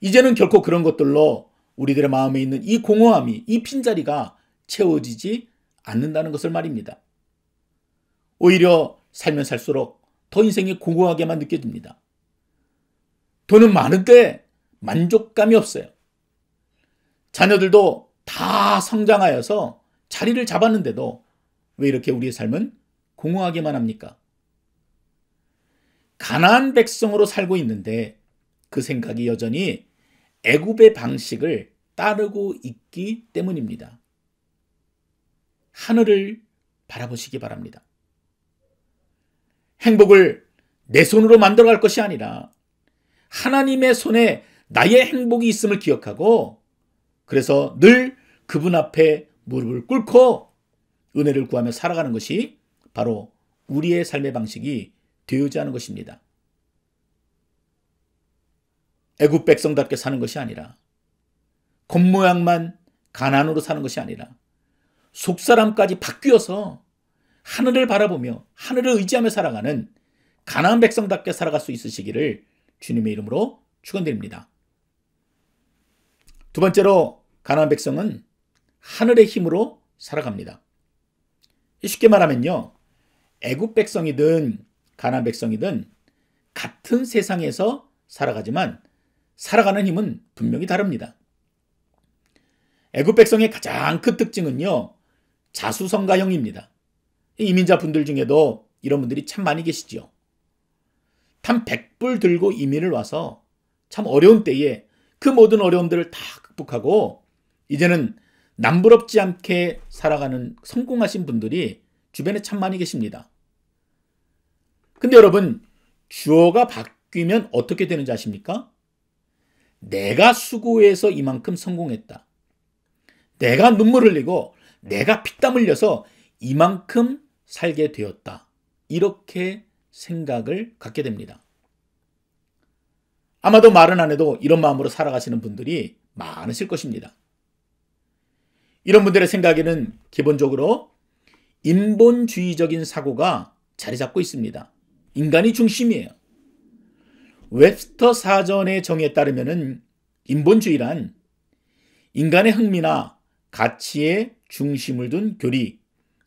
이제는 결코 그런 것들로 우리들의 마음에 있는 이 공허함이, 이 빈자리가 채워지지 않는다는 것을 말입니다. 오히려 살면 살수록 더 인생이 공허하게만 느껴집니다. 돈은 많은데 만족감이 없어요. 자녀들도 다 성장하여서 자리를 잡았는데도 왜 이렇게 우리의 삶은 공허하게만 합니까? 가나안 백성으로 살고 있는데 그 생각이 여전히 애굽의 방식을 따르고 있기 때문입니다. 하늘을 바라보시기 바랍니다. 행복을 내 손으로 만들어갈 것이 아니라 하나님의 손에 나의 행복이 있음을 기억하고, 그래서 늘 그분 앞에 무릎을 꿇고 은혜를 구하며 살아가는 것이 바로 우리의 삶의 방식이 되어야 하는 것입니다. 애굽 백성답게 사는 것이 아니라, 겉모양만 가난으로 사는 것이 아니라 속사람까지 바뀌어서 하늘을 바라보며 하늘을 의지하며 살아가는 가나안 백성답게 살아갈 수 있으시기를 주님의 이름으로 축원드립니다. 두 번째로, 가나안 백성은 하늘의 힘으로 살아갑니다. 쉽게 말하면요, 애굽 백성이든 가나안 백성이든 같은 세상에서 살아가지만 살아가는 힘은 분명히 다릅니다. 애굽 백성의 가장 큰 특징은요, 자수성가형입니다. 이민자 분들 중에도 이런 분들이 참 많이 계시죠. 단 100불 들고 이민을 와서 참 어려운 때에 그 모든 어려움들을 다 극복하고 이제는 남부럽지 않게 살아가는 성공하신 분들이 주변에 참 많이 계십니다. 근데 여러분, 주어가 바뀌면 어떻게 되는지 아십니까? 내가 수고해서 이만큼 성공했다. 내가 눈물 흘리고 내가 피땀 흘려서 이만큼 살게 되었다. 이렇게 생각을 갖게 됩니다. 아마도 말은 안 해도 이런 마음으로 살아가시는 분들이 많으실 것입니다. 이런 분들의 생각에는 기본적으로 인본주의적인 사고가 자리 잡고 있습니다. 인간이 중심이에요. 웹스터 사전의 정의에 따르면 인본주의란 인간의 흥미나 가치에 중심을 둔 교리,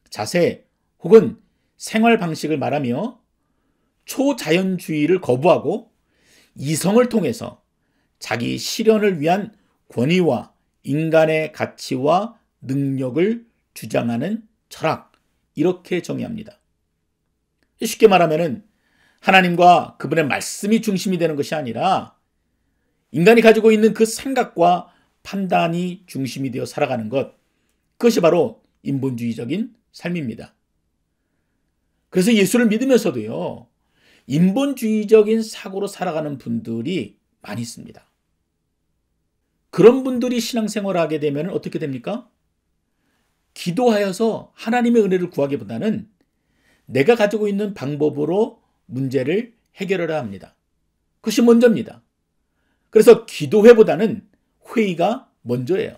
자세 혹은 생활 방식을 말하며 초자연주의를 거부하고 이성을 통해서 자기 실현을 위한 권위와 인간의 가치와 능력을 주장하는 철학, 이렇게 정의합니다. 쉽게 말하면 하나님과 그분의 말씀이 중심이 되는 것이 아니라 인간이 가지고 있는 그 생각과 판단이 중심이 되어 살아가는 것, 그것이 바로 인본주의적인 삶입니다. 그래서 예수를 믿으면서도요, 인본주의적인 사고로 살아가는 분들이 많이 있습니다. 그런 분들이 신앙생활을 하게 되면 어떻게 됩니까? 기도하여서 하나님의 은혜를 구하기보다는 내가 가지고 있는 방법으로 문제를 해결하려 합니다. 그것이 먼저입니다. 그래서 기도회보다는 회의가 먼저예요.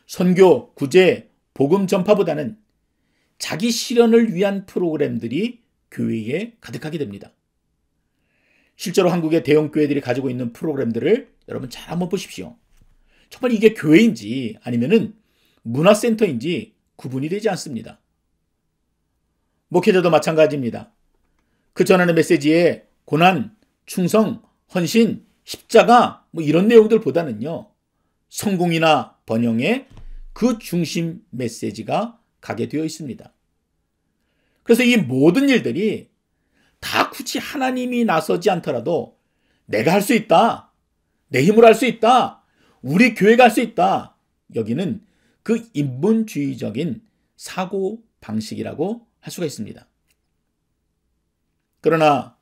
선교, 구제, 복음 전파보다는 자기 실현을 위한 프로그램들이 교회에 가득하게 됩니다. 실제로 한국의 대형 교회들이 가지고 있는 프로그램들을 여러분 잘 한번 보십시오. 정말 이게 교회인지 아니면은 문화센터인지 구분이 되지 않습니다. 목회자도 마찬가지입니다. 그 전하는 메시지에 고난, 충성, 헌신, 십자가 이런 내용들보다는요, 성공이나 번영에 그 중심 메시지가 가게 되어 있습니다. 그래서 이 모든 일들이 다 굳이 하나님이 나서지 않더라도 내가 할 수 있다, 내 힘으로 할 수 있다, 우리 교회가 할 수 있다, 여기는 그 인본주의적인 사고 방식이라고 할 수가 있습니다. 그러나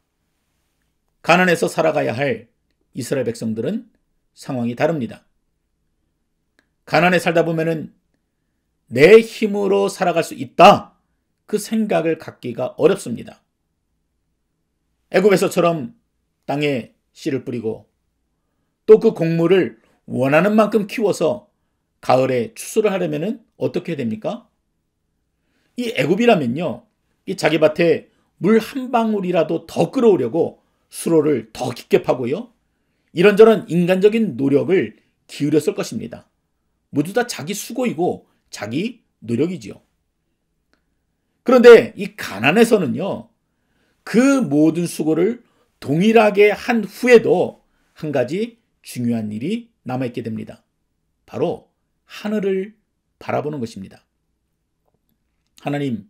가난해서 살아가야 할 이스라엘 백성들은 상황이 다릅니다. 가난에 살다 보면은 내 힘으로 살아갈 수 있다, 그 생각을 갖기가 어렵습니다. 애굽에서처럼 땅에 씨를 뿌리고 또 그 곡물을 원하는 만큼 키워서 가을에 추수를 하려면 어떻게 됩니까? 이 애굽이라면요, 이 자기 밭에 물 한 방울이라도 더 끌어오려고 수로를 더 깊게 파고요, 이런저런 인간적인 노력을 기울였을 것입니다. 모두 다 자기 수고이고 자기 노력이지요. 그런데 이 가난에서는요, 그 모든 수고를 동일하게 한 후에도 한 가지 중요한 일이 남아있게 됩니다. 바로 하늘을 바라보는 것입니다. 하나님,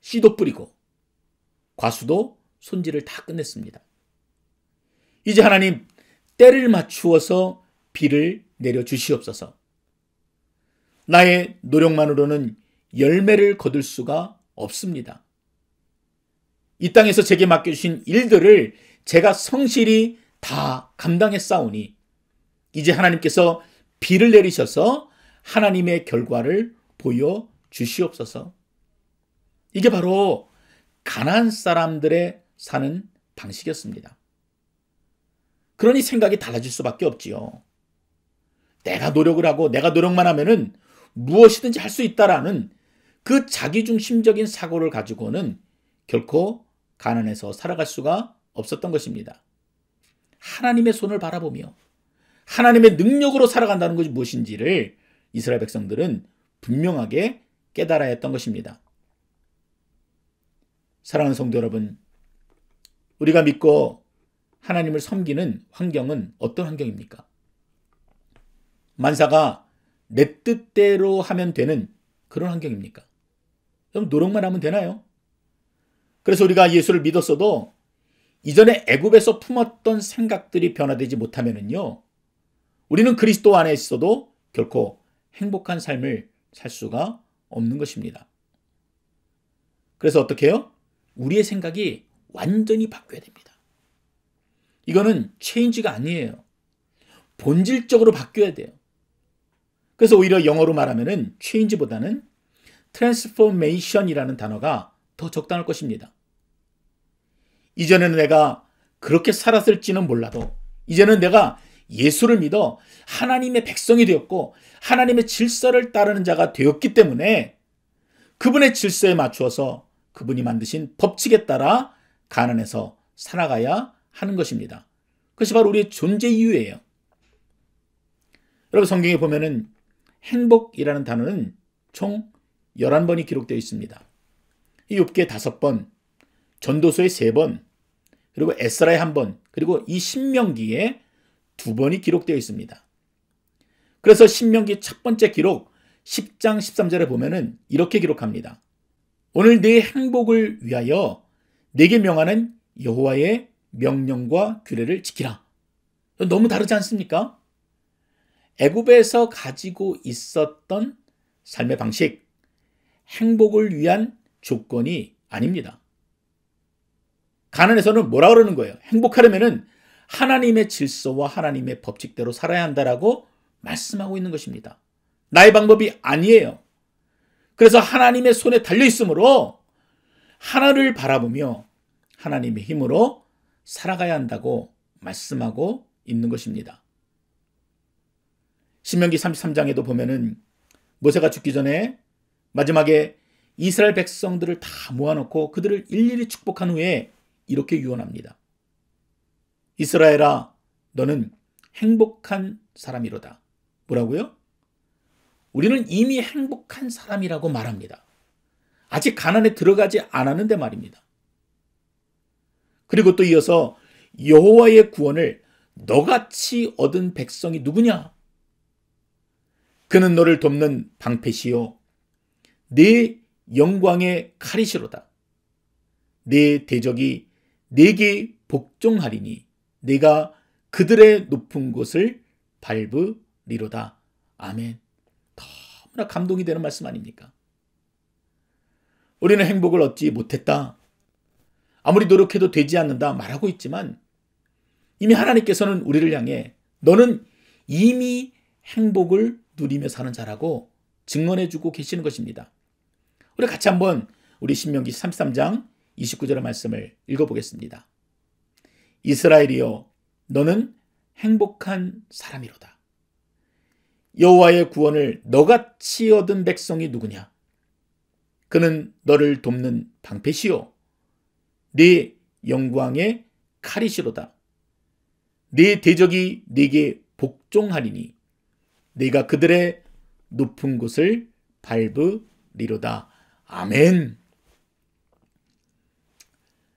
씨도 뿌리고 과수도 손질을 다 끝냈습니다. 이제 하나님, 때를 맞추어서 비를 내려주시옵소서. 나의 노력만으로는 열매를 거둘 수가 없습니다. 이 땅에서 제게 맡겨주신 일들을 제가 성실히 다 감당했사오니 이제 하나님께서 비를 내리셔서 하나님의 결과를 보여주시옵소서. 이게 바로 가나안 사람들의 사는 방식이었습니다. 그러니 생각이 달라질 수밖에 없지요. 내가 노력을 하고 내가 노력만 하면은 무엇이든지 할 수 있다라는 그 자기중심적인 사고를 가지고는 결코 가난해서 살아갈 수가 없었던 것입니다. 하나님의 손을 바라보며 하나님의 능력으로 살아간다는 것이 무엇인지를 이스라엘 백성들은 분명하게 깨달아야 했던 것입니다. 사랑하는 성도 여러분, 우리가 믿고 하나님을 섬기는 환경은 어떤 환경입니까? 만사가 내 뜻대로 하면 되는 그런 환경입니까? 그럼 노력만 하면 되나요? 그래서 우리가 예수를 믿었어도 이전에 애굽에서 품었던 생각들이 변화되지 못하면은요, 우리는 그리스도 안에 있어도 결코 행복한 삶을 살 수가 없는 것입니다. 그래서 어떻게 해요? 우리의 생각이 완전히 바뀌어야 됩니다. 이거는 체인지가 아니에요. 본질적으로 바뀌어야 돼요. 그래서 오히려 영어로 말하면은 체인지보다는 트랜스포메이션이라는 단어가 더 적당할 것입니다. 이전에는 내가 그렇게 살았을지는 몰라도 이제는 내가 예수를 믿어 하나님의 백성이 되었고 하나님의 질서를 따르는 자가 되었기 때문에 그분의 질서에 맞추어서 그분이 만드신 법칙에 따라 가난해서 살아가야 하는 것입니다. 그것이 바로 우리의 존재 이유예요. 여러분, 성경에 보면은 행복이라는 단어는 총 11번이 기록되어 있습니다. 이 욥기에 5번, 전도서에 3번, 그리고 에스라에 한 번, 그리고 이 신명기에 2번이 기록되어 있습니다. 그래서 신명기 첫 번째 기록 10장 13절에 보면은 이렇게 기록합니다. 오늘 네 행복을 위하여 네게 명하는 여호와의 명령과 규례를 지키라. 너무 다르지 않습니까? 애굽에서 가지고 있었던 삶의 방식, 행복을 위한 조건이 아닙니다. 가나안에서는 뭐라 그러는 거예요? 행복하려면은 하나님의 질서와 하나님의 법칙대로 살아야 한다라고 말씀하고 있는 것입니다. 나의 방법이 아니에요. 그래서 하나님의 손에 달려 있으므로 하나를 바라보며 하나님의 힘으로 살아가야 한다고 말씀하고 있는 것입니다. 신명기 33장에도 보면은 모세가 죽기 전에 마지막에 이스라엘 백성들을 다 모아놓고 그들을 일일이 축복한 후에 이렇게 유언합니다. 이스라엘아, 너는 행복한 사람이로다. 뭐라고요? 우리는 이미 행복한 사람이라고 말합니다. 아직 가나안에 들어가지 않았는데 말입니다. 그리고 또 이어서 여호와의 구원을 너같이 얻은 백성이 누구냐? 그는 너를 돕는 방패시요 네 영광의 칼이시로다. 네 대적이 네게 복종하리니 네가 그들의 높은 곳을 밟으리로다. 아멘. 너무나 감동이 되는 말씀 아닙니까? 우리는 행복을 얻지 못했다, 아무리 노력해도 되지 않는다 말하고 있지만 이미 하나님께서는 우리를 향해 너는 이미 행복을 누리며 사는 자라고 증언해주고 계시는 것입니다. 우리 같이 한번 우리 신명기 33장 29절의 말씀을 읽어보겠습니다. 이스라엘이여, 너는 행복한 사람이로다. 여호와의 구원을 너같이 얻은 백성이 누구냐? 그는 너를 돕는 방패시요 네 영광의 칼이시로다. 네 대적이 네게 복종하리니 네가 그들의 높은 곳을 밟으리로다. 아멘.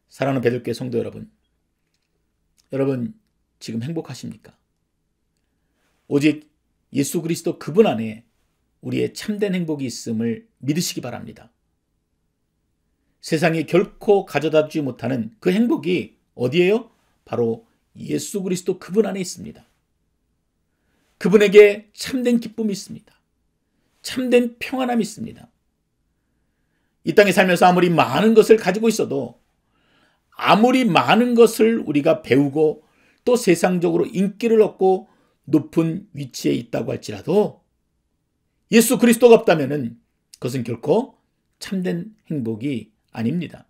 사랑하는 베들교회 성도 여러분, 여러분 지금 행복하십니까? 오직 예수 그리스도 그분 안에 우리의 참된 행복이 있음을 믿으시기 바랍니다. 세상이 결코 가져다주지 못하는 그 행복이 어디예요? 바로 예수 그리스도 그분 안에 있습니다. 그분에게 참된 기쁨이 있습니다. 참된 평안함이 있습니다. 이 땅에 살면서 아무리 많은 것을 가지고 있어도, 아무리 많은 것을 우리가 배우고 또 세상적으로 인기를 얻고 높은 위치에 있다고 할지라도 예수 그리스도가 없다면 그것은 결코 참된 행복이 아닙니다.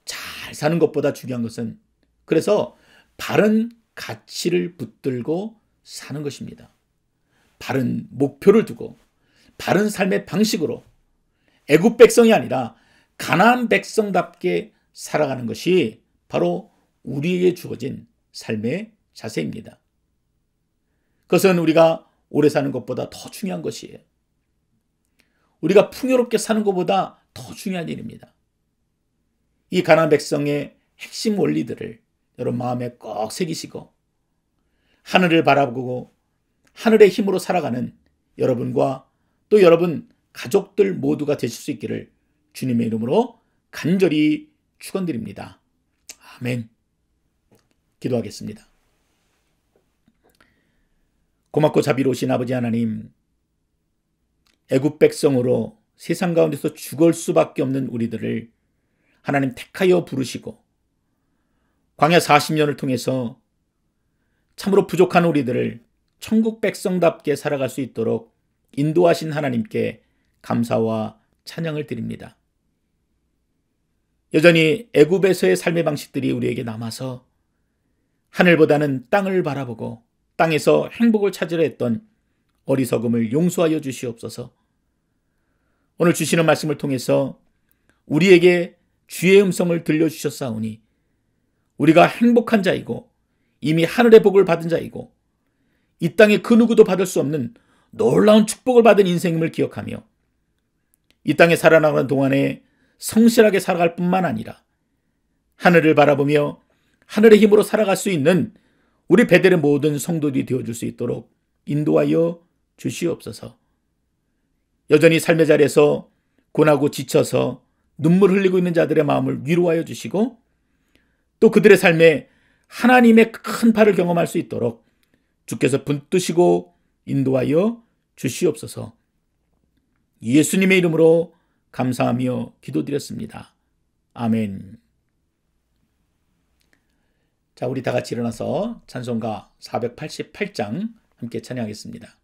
잘 사는 것보다 중요한 것은 그래서 바른 가치를 붙들고 사는 것입니다. 바른 목표를 두고 바른 삶의 방식으로 애굽 백성이 아니라 가나안 백성답게 살아가는 것이 바로 우리에게 주어진 삶의 자세입니다. 그것은 우리가 오래 사는 것보다 더 중요한 것이에요. 우리가 풍요롭게 사는 것보다 더 중요한 일입니다. 이 가나안 백성의 핵심 원리들을 여러분 마음에 꼭 새기시고 하늘을 바라보고 하늘의 힘으로 살아가는 여러분과 또 여러분 가족들 모두가 되실 수 있기를 주님의 이름으로 간절히 축원드립니다. 아멘. 기도하겠습니다. 고맙고 자비로우신 아버지 하나님, 애굽 백성으로 세상 가운데서 죽을 수밖에 없는 우리들을 하나님 택하여 부르시고 광야 40년을 통해서 참으로 부족한 우리들을 천국 백성답게 살아갈 수 있도록 인도하신 하나님께 감사와 찬양을 드립니다. 여전히 애굽에서의 삶의 방식들이 우리에게 남아서 하늘보다는 땅을 바라보고 땅에서 행복을 찾으려 했던 어리석음을 용서하여 주시옵소서. 오늘 주시는 말씀을 통해서 우리에게 주의 음성을 들려주셨사오니 우리가 행복한 자이고 이미 하늘의 복을 받은 자이고 이 땅에 그 누구도 받을 수 없는 놀라운 축복을 받은 인생임을 기억하며 이 땅에 살아나가는 동안에 성실하게 살아갈 뿐만 아니라 하늘을 바라보며 하늘의 힘으로 살아갈 수 있는 우리 베델의 모든 성도들이 되어줄 수 있도록 인도하여 주시옵소서. 여전히 삶의 자리에서 고나고 지쳐서 눈물 흘리고 있는 자들의 마음을 위로하여 주시고 또 그들의 삶에 하나님의 큰 팔을 경험할 수 있도록 주께서 붙드시고 인도하여 주시옵소서. 예수님의 이름으로 감사하며 기도드렸습니다. 아멘. 자, 우리 다 같이 일어나서 찬송가 488장 함께 찬양하겠습니다.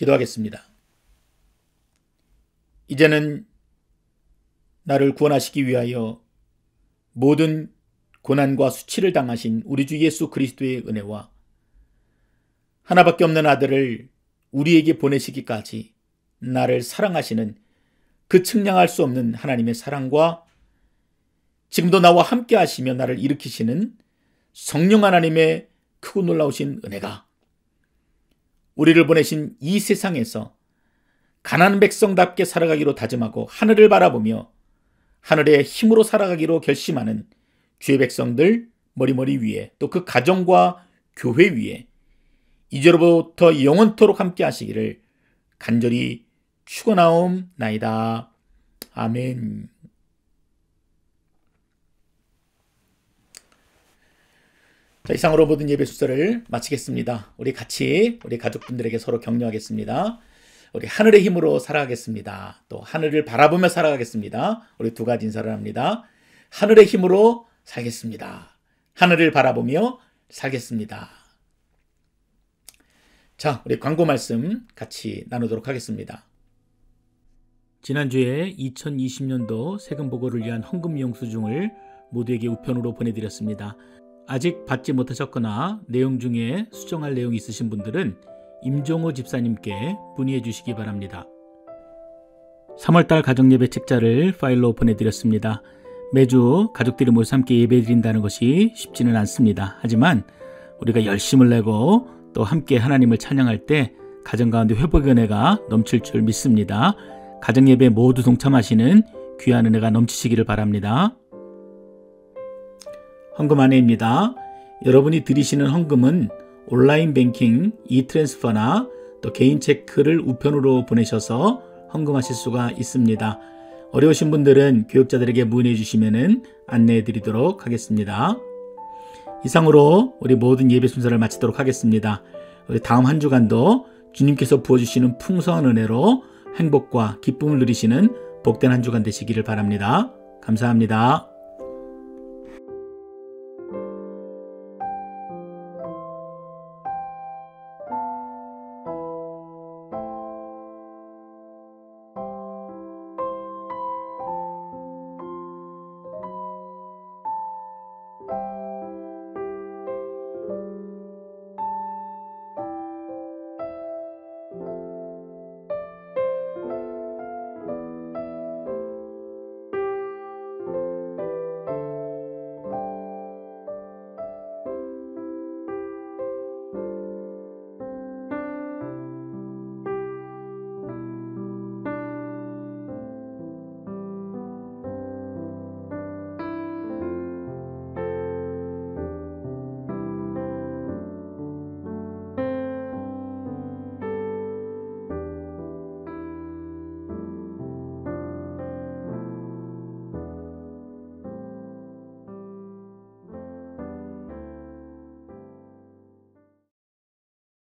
기도하겠습니다. 이제는 나를 구원하시기 위하여 모든 고난과 수치를 당하신 우리 주 예수 그리스도의 은혜와 하나밖에 없는 아들을 우리에게 보내시기까지 나를 사랑하시는 그 측량할 수 없는 하나님의 사랑과 지금도 나와 함께 하시며 나를 일으키시는 성령 하나님의 크고 놀라우신 은혜가 우리를 보내신 이 세상에서 가난한 백성답게 살아가기로 다짐하고 하늘을 바라보며 하늘의 힘으로 살아가기로 결심하는 주의 백성들 머리머리 위에 또 그 가정과 교회 위에 이제로부터 영원토록 함께 하시기를 간절히 축원하옵나이다. 아멘. 자, 이상으로 모든 예배 순서를 마치겠습니다. 우리 같이 우리 가족분들에게 서로 격려하겠습니다. 우리 하늘의 힘으로 살아가겠습니다. 또 하늘을 바라보며 살아가겠습니다. 우리 두 가지 인사를 합니다. 하늘의 힘으로 살겠습니다. 하늘을 바라보며 살겠습니다. 자, 우리 광고 말씀 같이 나누도록 하겠습니다. 지난주에 2020년도 세금 보고를 위한 헌금 영수증을 모두에게 우편으로 보내드렸습니다. 아직 받지 못하셨거나 내용 중에 수정할 내용이 있으신 분들은 임종호 집사님께 문의해 주시기 바랍니다. 3월달 가정예배 책자를 파일로 보내드렸습니다. 매주 가족들이 모여서 함께 예배드린다는 것이 쉽지는 않습니다. 하지만 우리가 열심을 내고 또 함께 하나님을 찬양할 때 가정 가운데 회복의 은혜가 넘칠 줄 믿습니다. 가정 예배 모두 동참하시는 귀한 은혜가 넘치시기를 바랍니다. 헌금 안내입니다. 여러분이 드리시는 헌금은 온라인 뱅킹, 이트랜스퍼나 또 개인 체크를 우편으로 보내셔서 헌금하실 수가 있습니다. 어려우신 분들은 교육자들에게 문의해 주시면 안내해 드리도록 하겠습니다. 이상으로 우리 모든 예배 순서를 마치도록 하겠습니다. 우리 다음 한 주간도 주님께서 부어주시는 풍성한 은혜로 행복과 기쁨을 누리시는 복된 한 주간 되시기를 바랍니다. 감사합니다.